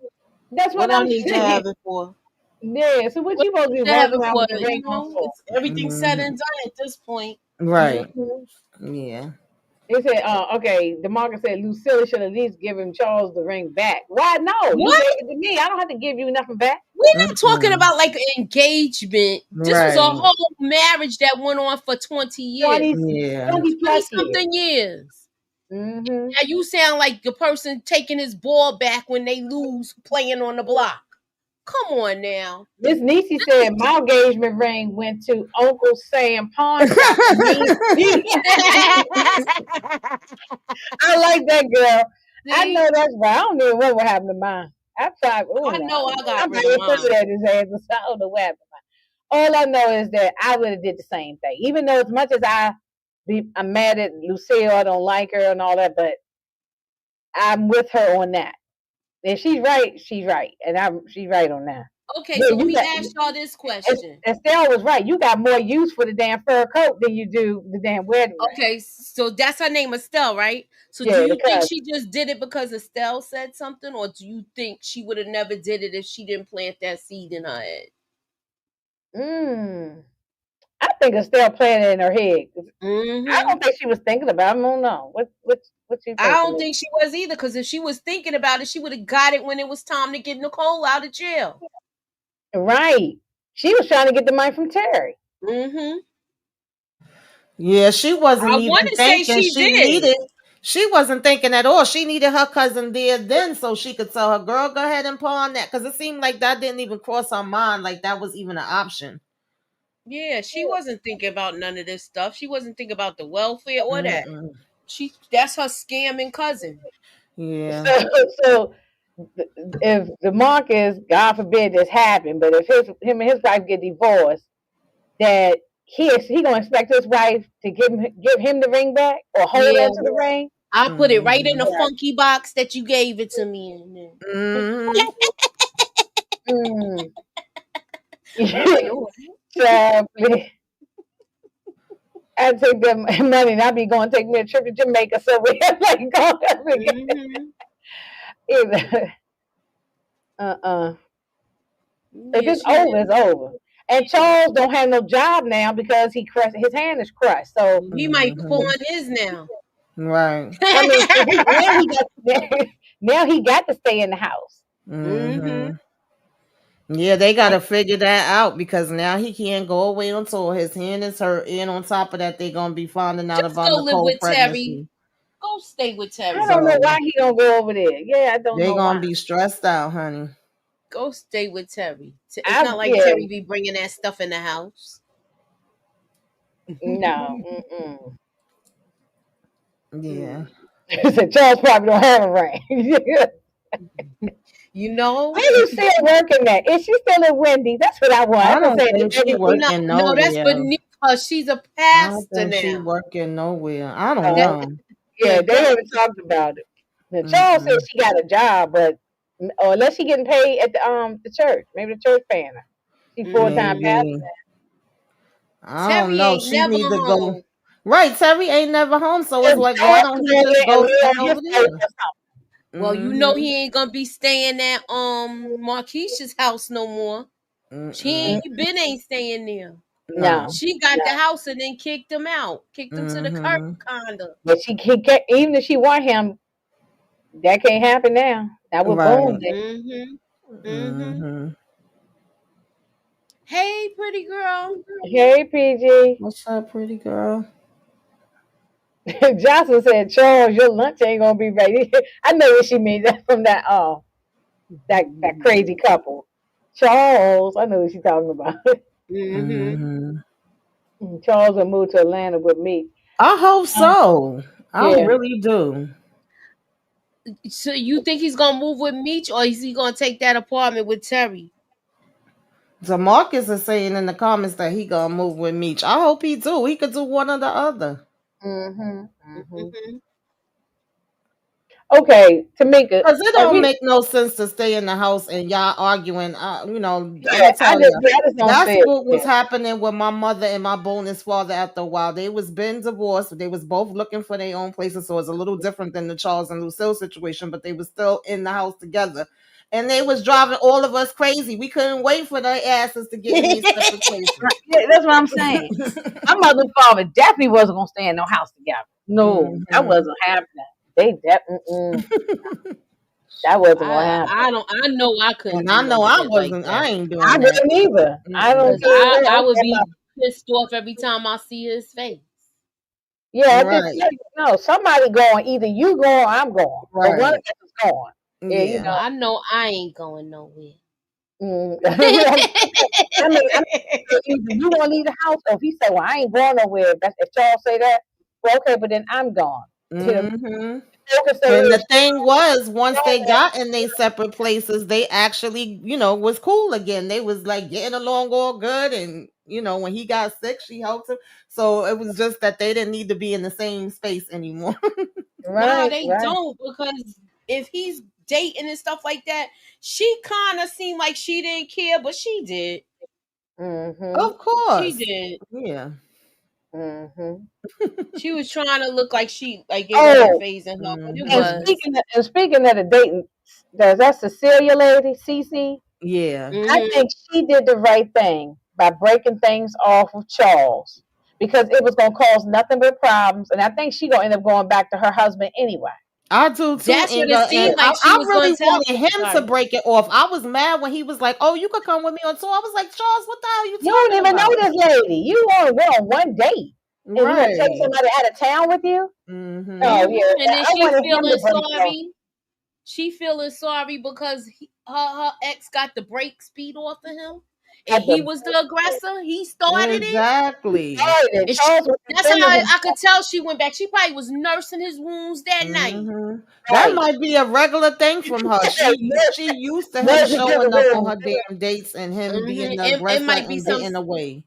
That's What what I I'm need to saying. have it for? Yeah. So what What you supposed to be I need to have walking it around for? with the ring on for? It's everything said Mm-hmm. and done at this point. Right. Mm-hmm. Yeah. They said, okay, DeMarcus said Lucilla should at least give him Charles the ring back. Why? No, you What? gave it to me. I don't have to give you nothing back. We're not talking Mm-hmm. about like an engagement. This was a Right. whole marriage that went on for 20 years. 20, Yeah. 20 20 plus years. something years. Mm-hmm. Now you sound like the person taking his ball back when they lose playing on the block. Come on now. Miss Niecy said my engagement ring went to Uncle Sam pawn shop in Main Street. I like that girl. I See, know that's right. I don't know what would happen to mine. I tried. Oh I no, know I I got rid might of have threw mine. it at his ass. So I don't know what happened. All I know is that I would have did the same thing. Even though as much as I'm mad at Lucille, I don't like her and all that, but I'm with her on that. If she's right, she's right, and she's right on that. Okay, Yeah, so let you me got ask y'all this question. Estelle was right. You got more use for the damn fur coat than you do the damn wedding ring. Okay, so that's her name, Estelle, right? So do Yeah, you think because she just did it because Estelle said something, or do you think she would have never did it if she didn't plant that seed in her head? mm, I think Estelle playing it in her head. I Mm-hmm. don't think she was thinking about it. I don't know. What you I think? don't think she was either, because if she was thinking about it, she would have got it when it was time to get Nicole out of jail. Right. She was trying to get the money from Terry. Mm-hmm. Yeah, she wasn't I want even to say thinking she she did. needed. She wasn't thinking at all. She needed her cousin there then so she could tell her girl, go ahead and pawn that. Because it seemed like that didn't even cross her mind, like that was even an option. Yeah, she wasn't thinking about none of this stuff. She wasn't thinking about the welfare or that. Mm-mm. That's her scamming cousin. Yeah. So if the Marcus, God forbid this happened, but if him and his wife get divorced, that he gonna expect his wife to give him the ring back or hold Yeah, on to the ring. I put it right in the Mm-hmm. funky box that you gave it to me in. Mm-hmm. Mm. I'm like, oh, So, I take them money and I be going to take me a trip to Jamaica somewhere. Like going mm-hmm. either. Uh-uh. If Yeah, it's she over, did. it's over. And Charles don't have no job now because his hand is crushed. So He might pull Mm-hmm. on his now. Right. I mean, now he got to stay in the house. Mm-hmm. Mm-hmm. Yeah, they gotta figure that out because now he can't go away on tour. His hand is hurt, and on top of that, they're gonna be finding out Just about go live Nicole with Terry. pregnancy. Go stay with I Terry. don't know So why he don't go over there. Yeah, I don't they know why. gonna be stressed out, honey. Go stay with Terry. It's not like Yeah, Terry be bringing that stuff in the house. no. Mm-mm. Yeah. So Charles probably don't have a ring. You know, Where is still working at? Is she still at Wendy? That's what I want. I I'm gonna don't say think she no, working no, that's nowhere. beneath her. She's a I don't pastor think she now. working nowhere. I don't uh, know. Yeah, yeah, they God. haven't talked about it. Now, Charles said Mm-mm. she got a job, but or unless she getting paid at the church, maybe the church paying her. She full time Mm-hmm. pastor. Maybe. I don't Terry know. ain't She never need to go. home. Right, Terry ain't never home, so it's If like, why Charles don't can he go just there and go live stay on his over faith there? or something. Well, you know Mm-hmm. he ain't gonna be staying at Marquisha's house no more. Mm-mm. Ain't staying there. No, No. She got no. the house and then kicked him out. Kicked him to the curb Mm-hmm. kinda. But she can't, even if she want him, that can't happen now. That would boom. Right. Mm-hmm. Mm-hmm. Mm-hmm. Hey, pretty girl. Hey, PG. What's up, pretty girl? Jocelyn said, Charles, your lunch ain't gonna be ready. I know what she means from that crazy couple. Charles, I know what she's talking about. Mm-hmm. Mm-hmm. Charles will move to Atlanta with me. I hope Um, so. I yeah. really do. So you think he's gonna move with Meech, or is he gonna take that apartment with Terry? Demarcus is saying in the comments that he gonna move with Meech. I hope he do. He could do one or the other. Mhm. Mhm. Hmm. Okay, Tamika, Cause it are don't we? make no sense to stay in the house and y'all arguing. I'm Yeah, gonna tell you, I just don't that's see it. what Yeah. was happening with my mother and my bonus father. After a while, they was been divorced. They was both looking for their own places, so it's a little different than the Charles and Lucille situation. But they was still in the house together, and they was driving all of us crazy. We couldn't wait for their asses to get in these separate places. Yeah, that's what I'm saying. My mother and father definitely wasn't gonna stay in no house together. No, that Mhm. wasn't happening. They that wasn't gonna happen. I don't. I know I couldn't And do I no know I shit like wasn't. I that. ain't I doing that. wouldn't either. I don't Cause Mm-mm. care what. I would Okay, be pissed off every time I see his face. yeah, at this Right. point, no, somebody going. Either you going or I'm going, but one of Right. us is going. Yeah, you Yeah. Well, know. I know I ain't going nowhere. I mean, either you want to leave the house, or if he say, "Well, I ain't going nowhere," if Charles say that, well, okay, but then I'm gone. You know, Hmm. you can say, And "Yeah, the she's thing was, once they going got in their separate places, they actually, was cool again. They was like getting along all good. And, when he got sick, she helped him. So it was just that they didn't need to be in the same space anymore. there." Nah, Right, they right. don't, because if he's dating and stuff like that, she kind of seemed like she didn't care, but she did. Mhm. Of She course. did. Yeah. Mhm. She was trying to look like it wasn't Oh, phasing her, but it and Hmm. was. speaking of the dating, does that Cecilia lady, Cece? Yeah. I Hmm. think she did the right thing by breaking things off of Charles because it was gonna cause nothing but problems, and I think she gonna end up going back to her husband anyway. I do too, That's what it Inga. And seemed I, like she I was really going to tell. wanted him to Sorry. break it off. I was mad when he was like, "Oh, you could come with me on tour." I was like, "Charles, what the hell are you You don't talking even know about?" this lady. You only went on one date, and you gonna take Right. somebody out of town with you? Hmm. Oh yeah, And then I she wanted him to feeling break it off. sorry. She feeling sorry because her ex got the brake speed off of him, and Had he the was the aggressor. He started it, Exactly. started it. and she, Charles was that's how defending I himself. could tell she went back. She probably was nursing his wounds that night. Hmm. That Right. might be a regular thing from her. She used to him Nursing to the showing up on wound. her damn dates and him being the It aggressor might be and some. getting away.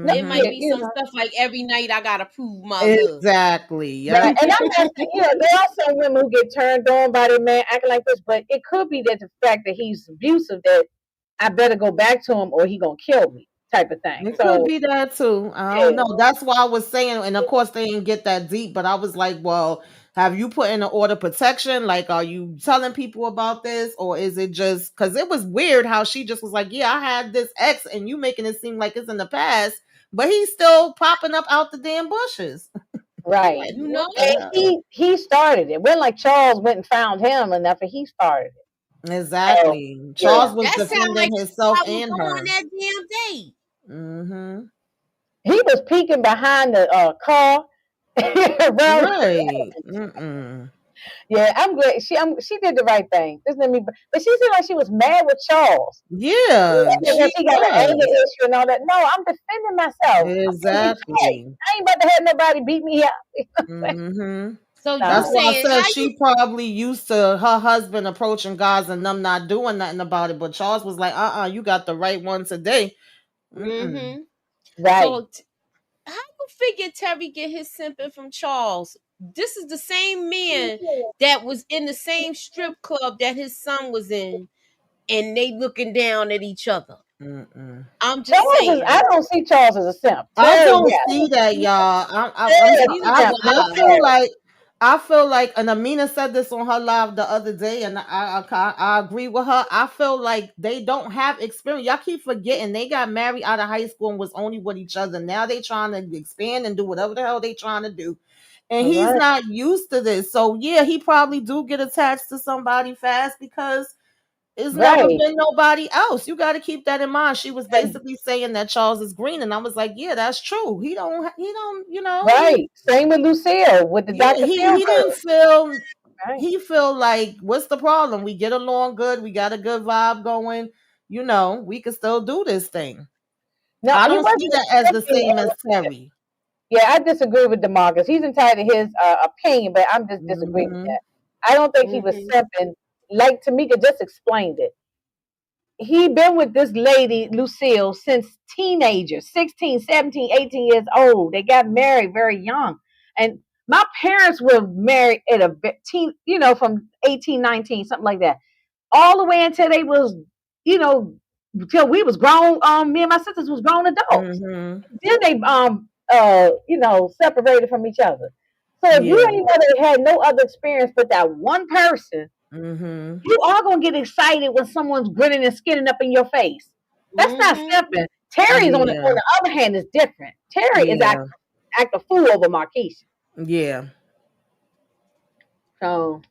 No, It Hmm. might yeah, be some stuff like every night I gotta prove my love. Exactly. right. Yep. And I'm not saying, there are some women who get turned on by their man acting like this, but it could be that the fact that he's abusive that I better go back to him or he gonna kill me type of thing. It could So be that too. I yeah, don't know. That's why I was saying, and of course they didn't get that deep, but I was like, well, have you put in an order protection? Like, are you telling people about this, or is it just because it was weird how she just was like, yeah, I had this ex, and you making it seem like it's in the past, but he's still popping up out the damn bushes. right. Like, You what know, the And hell? he started it. It wasn't like Charles went and found him enough and he started it. So Exactly. yeah. Charles was that sound defending like himself I would and go on her. that damn date. Mm-hmm. He was peeking behind the car. Around, Right. Mm-mm. yeah, I'm glad she did the right thing. Just let me, but she seemed like she was mad with Charles. Yeah, Because she he got an anger was. issue and all that. No, I'm defending myself. I'm gonna get checked. Exactly. I ain't about to have nobody beat me up. Hmm. So you That's Nah. why I saying said how you? she probably used to her husband approaching guys and them not doing nothing about it. But Charles was like, you got the right one today. Mm-mm. Mm-hmm. Right. So how you figure Terry get his simping from Charles? This is the same man that was in the same strip club that his son was in, and they looking down at each other. Mm-mm. I'm just Charles is. I saying. don't see Charles as a simp. I Terry, don't yes. see that, y'all. Terry is He a was simp, I not wild. feel Terry. like and Amina said this on her live the other day, and I agree with her. I feel like they don't have experience. Y'all keep forgetting they got married out of high school and was only with each other. Now they trying to expand and do whatever the hell they trying to do, and All he's right. not used to this. So yeah, he probably do get attached to somebody fast because it's never Right. been nobody else. You got to keep that in mind. She was And- basically saying that Charles is green, and I was like, yeah, that's true. He don't, right. Same with Lucille with the yeah, Dr. he didn't Feelgood. feel, Right. he feel like, what's the problem? We get along good. We got a good vibe going. We can still do this thing. No, I he don't see wasn't that as the simping. same as Terry. Yeah, I disagree with DeMarcus. He's entitled to his opinion, but I'm just disagree with Mm-hmm. that. I don't think he was Mm-hmm. simping. Like Tamika just explained it. He been with this lady, Lucille, since teenagers, 16, 17, 18 years old. They got married very young. And my parents were married at a teen, from 18, 19, something like that. All the way until they was, you know, till we was grown, me and my sisters was grown adults. Mm-hmm. Then they separated from each other. So if you Yeah. ain't never had no other experience but that one person, Mm-hmm. you are gonna get excited when someone's grinning and skinning up in your face. That's not Mm-hmm. simping. Terry's on Yeah. the other hand is different. Terry is Yeah. act a fool over Marquise. Yeah. So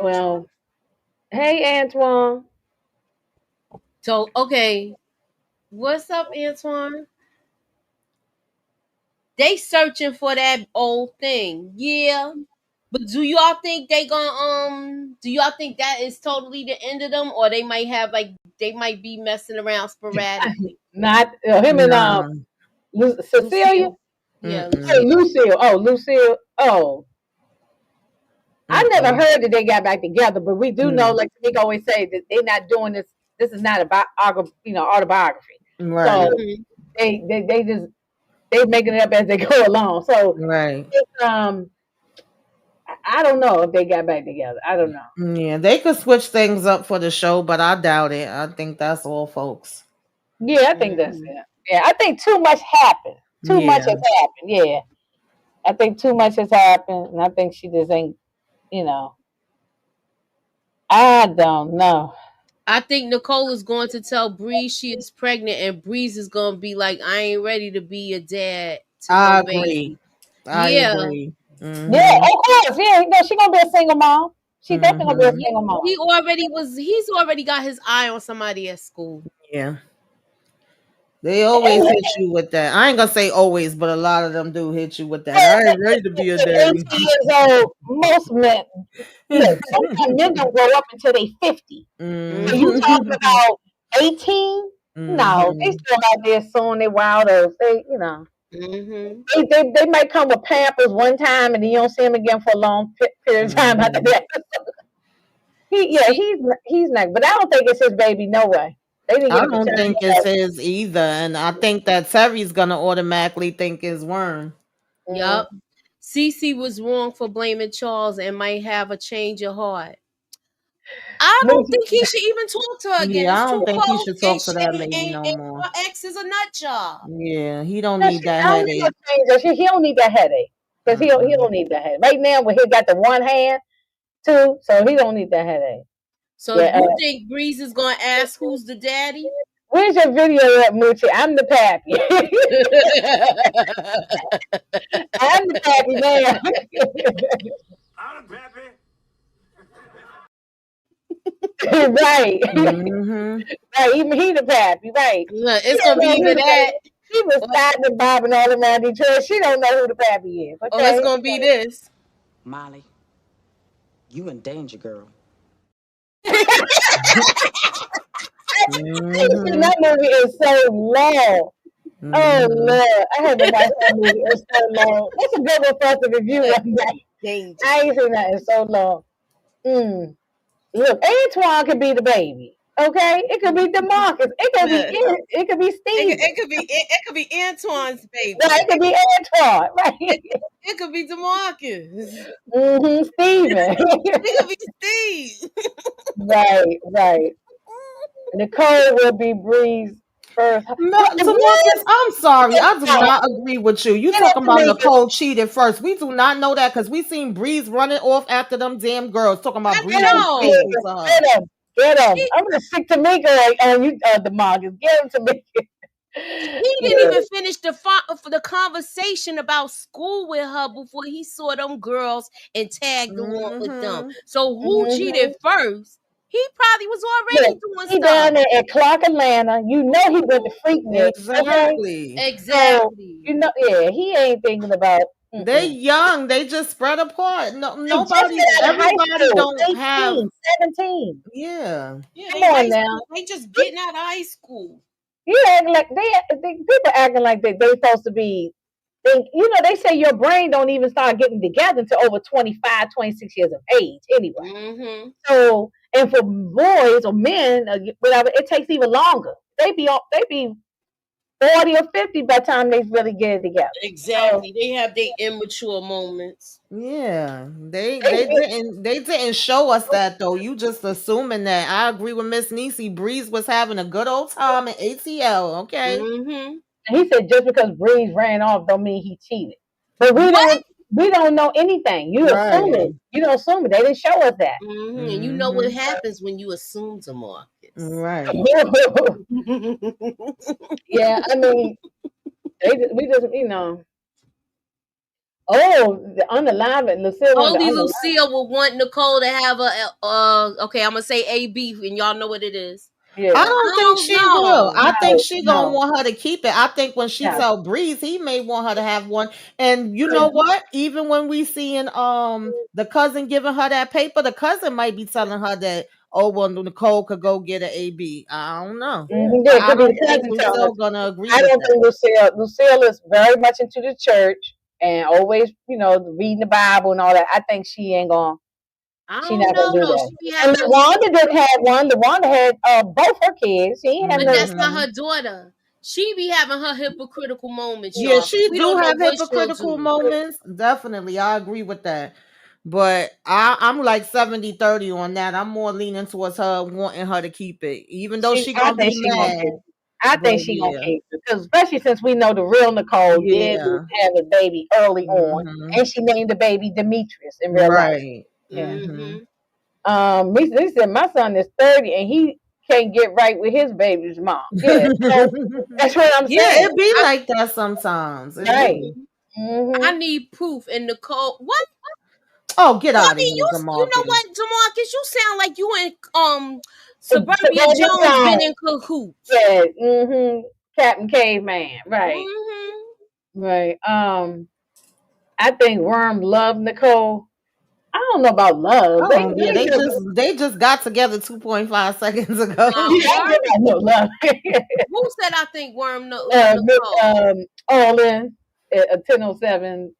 well, hey Antoine. So okay, what's up, Antoine? They searching for that old thing. Yeah. But do y'all think they gonna do y'all think that is totally the end of them, or they might have like they might be messing around sporadically? Not him and Nah. Cecilia. Lucille. Yeah, Oh, Mm-mm. Lucille. Lucille. Oh, Lucille. Oh, I never Mm-mm. heard that they got back together, but we do know, Mm. like Nick always say, that they're not doing this. This is not about autobiography. Right. So Mm-hmm. they just they making it up as they go along. So Right. it's, I don't know if they got back together. I don't know. Yeah, they could switch things up for the show, but I doubt it. I think that's all, folks. Yeah, I think that's Mm-hmm. it. Yeah, I think too much happened. Too much Yeah. has happened. Yeah, I think too much has happened, and I think she just ain't. You know, I don't know. I think Nicole is going to tell Breeze she is pregnant, and Breeze is going to be like, "I ain't ready to be a dad to no I agree. baby." I Yeah, agree. Yeah, Mm-hmm. of course. Yeah, no, she gonna be a single mom. She definitely gonna be a Mm-hmm. single mom. he's already got his eye on somebody at school. Yeah. They always hit you with that. I ain't gonna say always, but a lot of them do hit you with that. I ain't ready to be a daddy. 18 years old, most men, look, sometimes men don't grow up until they 50. So you talking Mm-hmm. about 18? No, they Mm-hmm. still out there sowing their wild oats. Mm-hmm. They might come with Pampers one time and then you don't see them again for a long period of time after Mm-hmm. that. See, He's not, but I don't think it's his baby. No way. They didn't I get a don't paternity think it's test. his either, and I think that Terry's gonna automatically think it's Worm. Mm. yup. Cece was wrong for blaming Charles and might have a change of heart. I don't think he should even talk to her again. Yeah, It's I too don't think he close, should and talk to that lady no and more. her ex is a nut job. Yeah, he don't No, need that I don't need no headache. change. He don't need that headache because he Mm-mm. don't need that headache right now. When he got the one hand too, so he don't need that headache. So Yeah. you think Breeze is gonna ask who's the daddy? Where's your video at, Moochie? I'm the pappy. I'm the pappy now. I'm Pepe. Right. Mm-hmm. Right. Even he the pappy. Right. Look, She it's don't gonna be know who either the that, pappy. He was or, starting and bobbing all around Detroit. She don't know who the pappy is. or it's Okay. gonna be this. Molly, you in danger, girl. I ain't seen Mm-hmm. that movie in so long. Oh Mm-hmm. Lord, I had to watch that movie. It's so long. That's a good one for us to review one day. Danger. I ain't seen that in so long. Mm. Look, Antoine could be the baby. Okay, it could be Demarcus. Look, It could be Steven. it could be Antoine's baby. Right, it could be Antoine. It, Right. it could be Demarcus. Steven. It could be Steve. Right. Nicole will be Bree's first. No, What Tamarcus, I'm sorry. I do no, not agree with you. You get up talking to about me. Nicole cheated first. We do not know that because we seen Breeze running off after them damn girls, talking about I Get Breeze him, was know. faithful to her. Get him. Get him. She I'm gonna stick Tamika on you, the Marcus. Get him, Tamika. he didn't Yeah. even finish for the conversation about school with her before he saw them girls and tagged along with them. Mm-hmm. So who Mhm. cheated first? He probably was Look, already doing he down stuff. there at Clark, Atlanta. You know he went to Mhm. Freaknik, okay? Exactly. So Exactly. yeah, he ain't thinking about. They young. They just spread apart. No, They just nobody. got out of high Everybody school, don't have. 18, 17. Yeah. Yeah, Come they on high now. school. They just getting out of high school. You acting like people acting like they supposed to be. They say your brain don't even start getting together until over 25, 26 years of age anyway. Mm-hmm. So, and for boys or men, whatever, it takes even longer. They be 40 or 50 by the time they really get it together. Exactly. They have their immature moments. Yeah, they So, they didn't they didn't show us that though. You just assuming that. I agree with Miss Niecy. Breeze was having a good old time in ATL. Okay. Mm-hmm. he said just because Breeze ran off don't mean he cheated. But What? we don't know anything. You assume Right. it. You don't assume it. They didn't show us that. Mm-hmm. And you know what Mm-hmm. happens when you assume to Marcus. Right. Yeah, I mean, we just Oh, the unalive, Lucille on the Only unalive. Lucille would want Nicole to have okay, I'm gonna say AB and y'all know what it is. Yeah, I I don't think don't she will. know. I think no, she gonna no, want her to keep it. I think when she no. tell Breeze, he may want her to have one. And you know what? Even when we seeing the cousin giving her that paper, the cousin might be telling her that, oh well, Nicole could go get an AB. I don't know. Yeah, But it I could be don't the think cousin telling us. Lucille gonna agree I with don't that. think Lucille is very much into the church and always, reading the Bible and all that. I think I she don't not gonna know do though. that. She be And having her hip, LaWanda didn't have one. LaWanda had both her kids. She ain't have but no. that's not Hmm. her daughter. She be having her hypocritical moments, Yeah, y'all. she We do don't know have what she'll hypocritical do. moments. Definitely, I agree with that. But I'm like 70-30 on that. I'm more leaning towards her wanting her to keep it, even though she I gonna think be she gonna mad. keep. I But think she gonna yeah, keep it because especially since we know the real Nicole did yeah, have a baby early on, hmm, and she named the baby Demetrius in real life. right, Yeah. hmm. Mm-hmm. He said my son is 30 and he can't get right with his baby's mom. Yeah. So that's what I'm Yeah, saying. it be like that sometimes. It Right. do. I Mm-hmm. need proof. And Nicole, what? Oh, get out of Honey, here, you know Demarcus. what, Jamarcus? You sound like you and Suburbia Suburban Jones been John. in cahoots. Yeah. Mm-hmm. Captain Caveman. Right. Mm-hmm. Right. I think Worm loved Nicole. I don't know about love. They Oh yeah, they just got together 2.5 seconds ago. I Worm. give out no love. Who said I think Worm love Miss Nicole? Orlin at 10:07.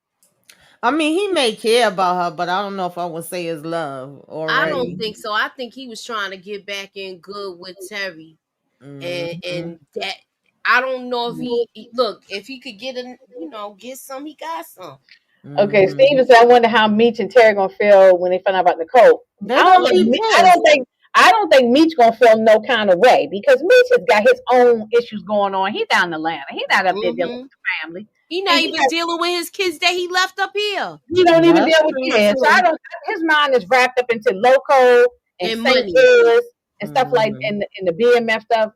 I mean, he may care about her, but I don't know if I would say it's love I don't already. think so. I think he was trying to get back in good with Terry, and Hmm. and that I don't know if look if he could get get some, he got some. Okay, Hmm. Steven said, "I wonder how Meech and Terry gonna feel when they find out about Nicole." They're gonna be pissed. I don't think Meech gonna feel no kind of way because Meech has got his own issues going on. He's down in Atlanta. He's not up there dealing Mm-hmm. with the family, He and not even dealing with his kids that he left up here he don't even That's deal with true kids. So I too. don't. His mind is wrapped up into loco and and St. money. Louis and stuff like Hmm. and the BMF stuff.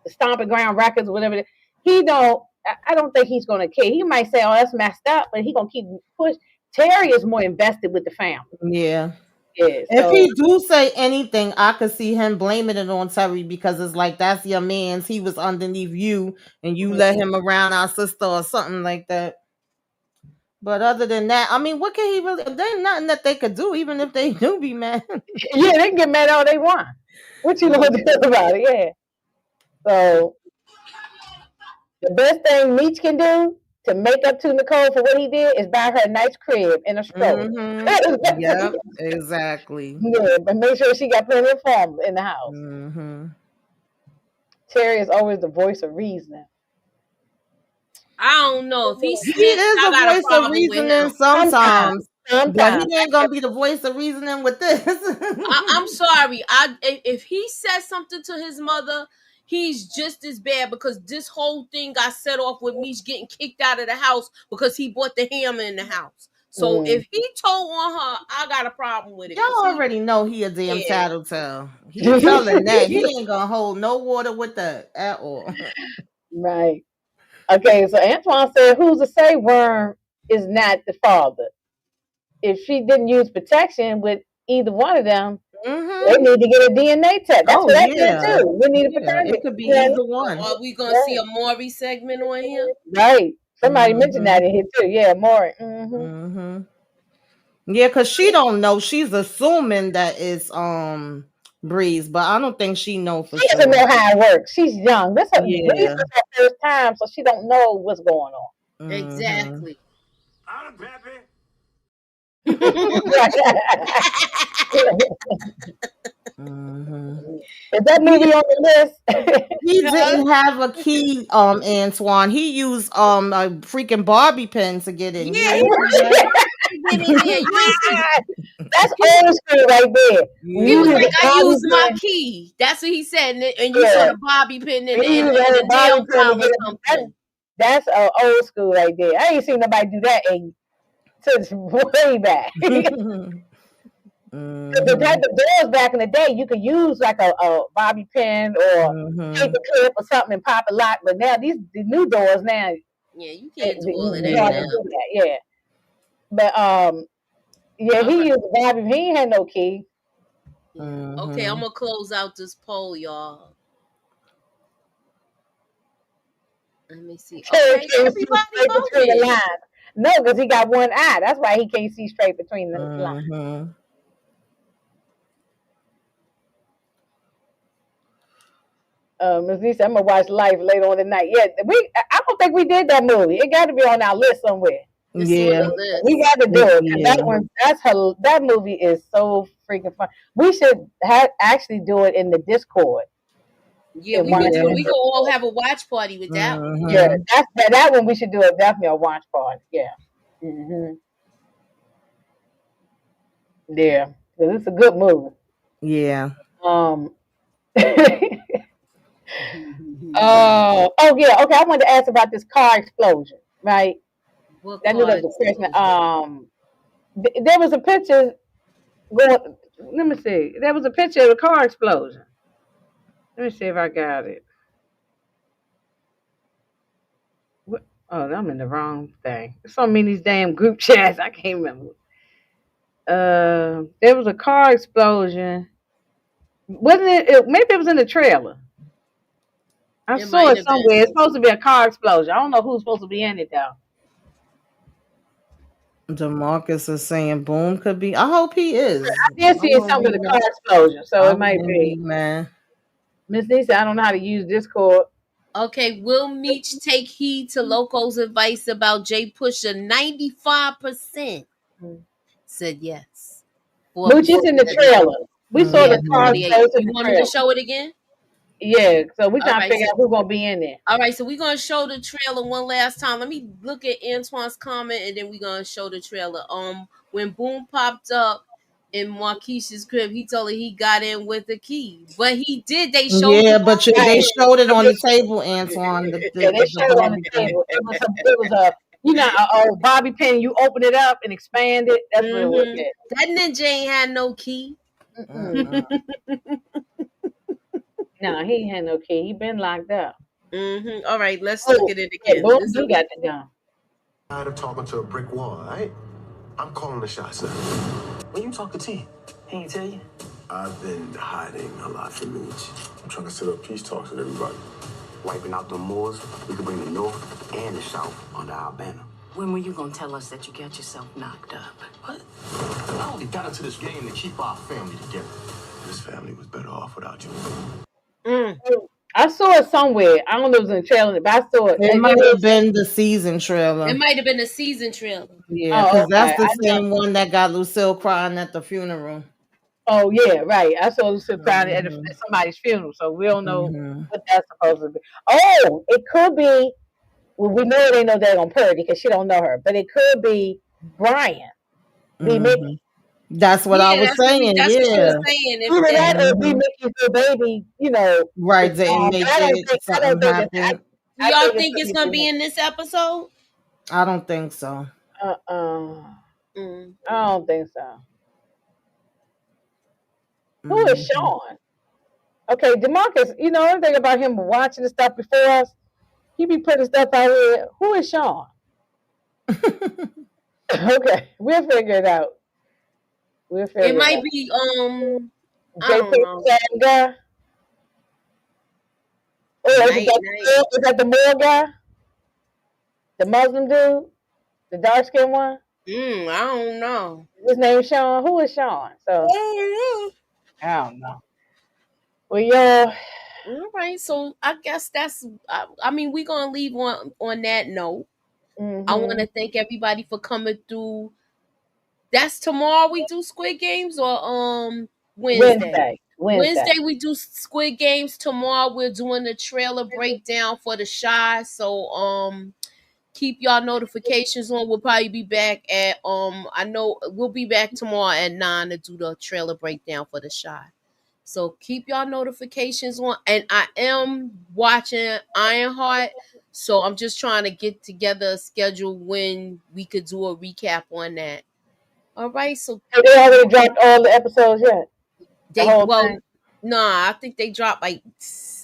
The Stomping Ground Records, whatever. He don't. I don't think he's gonna care. He might say, "Oh, that's messed up," but he gonna keep push. Terry is more invested with the family. Yeah. Yeah. If So he do say anything, I could see him blaming it on Terry because it's like that's your man's. He was underneath you, and you let him around our sister or something like that. But other than that, I mean, what can he really? There's nothing that they could do, even if they do be mad. yeah, they can get mad all they want. What you know what to Yeah. think about it? Yeah. So the best thing Meech can do to make up to Nicole for what he did is buy her a nice crib and a stroller. Mm-hmm. Yep. Exactly. Yeah, but make sure she got plenty of farm in the house. Mm-hmm. Terry is always the voice of reason. I don't know if he He snitched. is I a got a voice of problem with reasoning him. Sometimes, sometimes, but he sometimes. ain't gonna be the voice of reasoning with this. I'm sorry. If he said something to his mother, he's just as bad because this whole thing got set off with me getting kicked out of the house because he bought the hammer in the house. So Mm. if he told on her, I got a problem with it. Y'all already know he a damn Yeah. tattletale. He telling that he ain't gonna hold no water with that at all. Right. Okay, so Antoine said, "Who's to say Worm is not the father? If she didn't use protection with either one of them, they Mm-hmm. need to get a DNA test. That's Oh what I said yeah, too. We need a yeah. paternity. It could be Yeah, either one. Are we gonna see right. a Maury segment on here? Right. Somebody mentioned that in here too. Yeah, Maury. Mm-hmm. Mm-hmm. Yeah, because she don't know. She's assuming that it's Breeze, but I don't think she know for She doesn't sure. know how it works. She's young. This Yeah. is her first time, so she don't know what's going on. Mm-hmm. Exactly. I'm happy. Mm-hmm. Is that movie on the list? He Huh? didn't have a key, Antoine. He used a freaking Barbie pin to get in. You Yeah, ain't he see that? get in there. You ain't see. That's He was, old school right there. When he you was use Yeah. like, a I bobby used my pin, key. That's what he said, and you saw yeah. the bobby pin When you use in a the bobby nail pin to file or get it, something. that's old school right there. I ain't seen nobody do that since way back. The type Mm-hmm. of doors back in the day, you could use like a bobby pin or Mm-hmm. paper clip or something and pop a lock. But now the new doors now, Yeah, you can't do all of it's that hard to Yeah. now. do that. Yeah, but yeah, All he right. used a bobby. He ain't had no key. Yeah. Okay, I'm Mm-hmm. gonna close out this poll, y'all. Let me see. So he Okay, can't see everybody straight between the voted. lines. No, because he got one eye. That's why he can't see straight between the lines. Mm-hmm. Ms. Lisa, I'm gonna watch Life later on tonight. Yeah, I don't think we did that movie. It got to be on our list somewhere. It's on Yeah. the We list. got to do it because Yeah. that movie is so freaking fun. We should actually do it in the Discord Yeah, and we could watch do it it. in We could all Discord. have a watch party with that one. Yeah, Mm-hmm. that one we should do it definitely a watch party. Yeah, hmm yeah, because it's a good movie. Yeah. Um, oh yeah, okay. I wanted to ask about this car explosion, right? What I knew that car was a question. explosion? There was a picture going. Let me see. There was a picture of a car explosion. Let me see if I got it. What? Oh, I'm in the wrong thing. There's so many these damn group chats. I can't remember. There was a car explosion. Wasn't maybe it was in the trailer. I It saw might it have been. somewhere. It's supposed to be a car explosion. I don't know who's supposed to be in it though. Demarcus is saying Boom could be. I hope he is. I did I see wouldn't something be with a mad. car explosion, so I it might wouldn't be be. mad. Miss Lisa, I don't know how to use Discord. Okay, will Meech take heed to Loco's advice about Jay Pusher? 95% said yes. Mooch 4% is in the said no. trailer. We saw Yeah, the car Mm-hmm. 48. explosion in You the want him to trailer. show it again? Yeah, so we All trying to right, figure so out who's gonna be in there. all right, so we're gonna show the trailer one last time. Let me look at Antoine's comment and then we're gonna show the trailer. When Boom popped up in Marquisha's crib, he told her he got in with the key. But he did, they showed the Yeah, but they Right. Barbie showed it But on they, the table, Antoine. The yeah, the, they the showed it on the Barbie thing. table. It was a a bobby pin. You open it up and expand it. That's what it was. mm-hmm. That ninja ain't had no key. Yeah. Mm-mm. No, he ain't had no key. He been locked up. Mm-hmm. All right, let's look Oh, at it yeah, again. Boom This do is got the gun. Tired of talking to a brick wall, right? I'm calling the shots now. When you talk to T, he ain't tell you? I've been hiding a lot from Mitch. I'm trying to set up peace talks with everybody. Wiping out the Moors, we could bring the North and the South under our banner. When were you gonna tell us that you got yourself knocked up? What? I only got into this game to keep our family together. This family was better off without you. mm. I saw it somewhere. I don't know if it was in the trailer, but I saw it. It might have been the season It trailer. might have been a season trailer. Yeah, Oh, because that's okay. the same one that got Lucille crying at the funeral. Oh, yeah, right. I saw Lucy crying at Mm-hmm. somebody's funeral, so we don't know Mm-hmm. what that's supposed to be. Oh, it could be. Well, we know it ain't no daggone Purdy because she don't know her, but it could be Brian be Mm-hmm. Mickey. That's what I Yeah, was saying. that's what she was Yeah. saying. If Either that that or be Mm-hmm. Mickey's little baby. Right. Is Didn't gone. make But I don't it. think. I don't Something think it's. happened. do I y'all think it's think it's gonna gonna be be in this episode? I don't think so. Uh. Mm. I don't think so. Who is Mm-hmm. Sean? Okay, Demarcus. You know everything about him watching the stuff before us. He be putting stuff out here. Who is Sean? Okay, we'll figure it out. We'll It figure it might out. be I JP don't know. same guy. Oh, Night night. is that the male guy? The Muslim dude, the dark skinned one. I don't know. His name is Sean. Who is Sean? So I don't know. Well, yo, All right, so I guess that's. I mean, we're gonna leave on that note. I want hmm to thank everybody for coming through. That's tomorrow we do Squid Games or Wednesday. Wednesday, Wednesday. Wednesday we do Squid Games. Tomorrow we're doing the trailer breakdown for the Shy. So keep y'all notifications on. We'll probably be back at I know we'll be back tomorrow at 9 to do the trailer breakdown for the Shy. So keep y'all notifications on. And I am watching Ironheart. So I'm just trying to get together a schedule when we could do a recap on that. All right, so So they already dropped all the episodes yet. The they whole well, thing. nah, I think they dropped like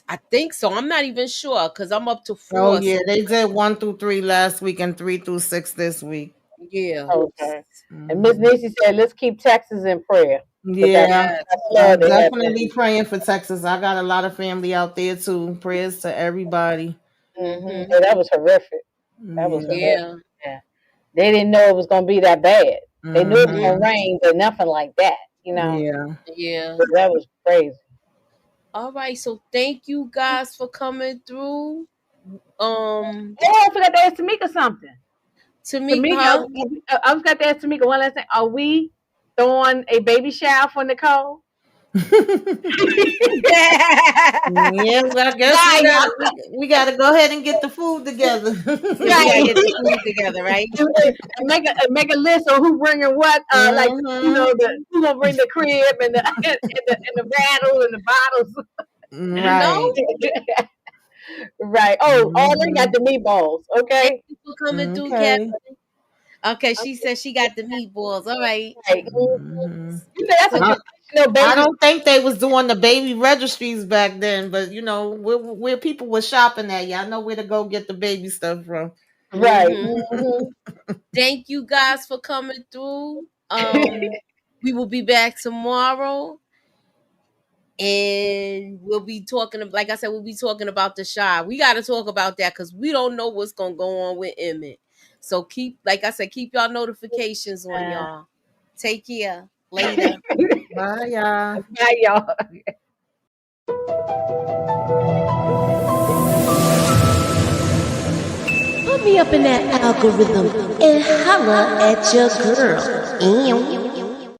I think so. I'm not even sure because I'm up to Oh 4. yeah, So they did 1 through 3 last week and 3 through 6 this week. yeah, Okay. And Miss Mhm. Nisi said, "Let's keep Texas in prayer with Yeah, yes, that I'm flood they had there." definitely praying for Texas. I got a lot of family out there too. Prayers to everybody. mm-hmm, Yeah, that was horrific. That was Yeah. horrific. yeah, Yeah. They didn't know it was gonna be that bad. They knew it was mm-hmm, gonna Mhm. rain, but nothing like that. You know, Yeah. yeah. but that was crazy. All right, so thank you guys for coming through. Oh, I forgot to ask Tamika something. To me, Tamika, huh? I was got to ask Tamika one last thing. Are we throwing a baby shower for Nicole? Yeah, I guess we Right, gotta we gotta go ahead and get the food together. yeah, we gotta Right. get the food together, right? And make a list of who bringing what. Like Mhm. who gonna bring the crib and the and the rattle and the bottles. You know, Right. Right. Oh, all they got Mhm. the meatballs. thank Okay. you for coming through, Kevin. Okay. Okay, she said she got the meatballs. All right. Right. Mhm. You know that's a So traditional I baby. don't think they was doing the baby registries back then, but you know where people were shopping at. Y'all know where to go get the baby stuff from. Right. hmm thank you guys for coming through. We will be back tomorrow. And we'll be talking, like I said, we'll be talking about the Shy. We got to talk about that because we don't know what's gonna go on with Emmett. So keep, like I said, keep y'all notifications on y'all. Take care. Later. Bye, y'all. Bye, y'all. Put me up in that algorithm and holla at your girl. Ew.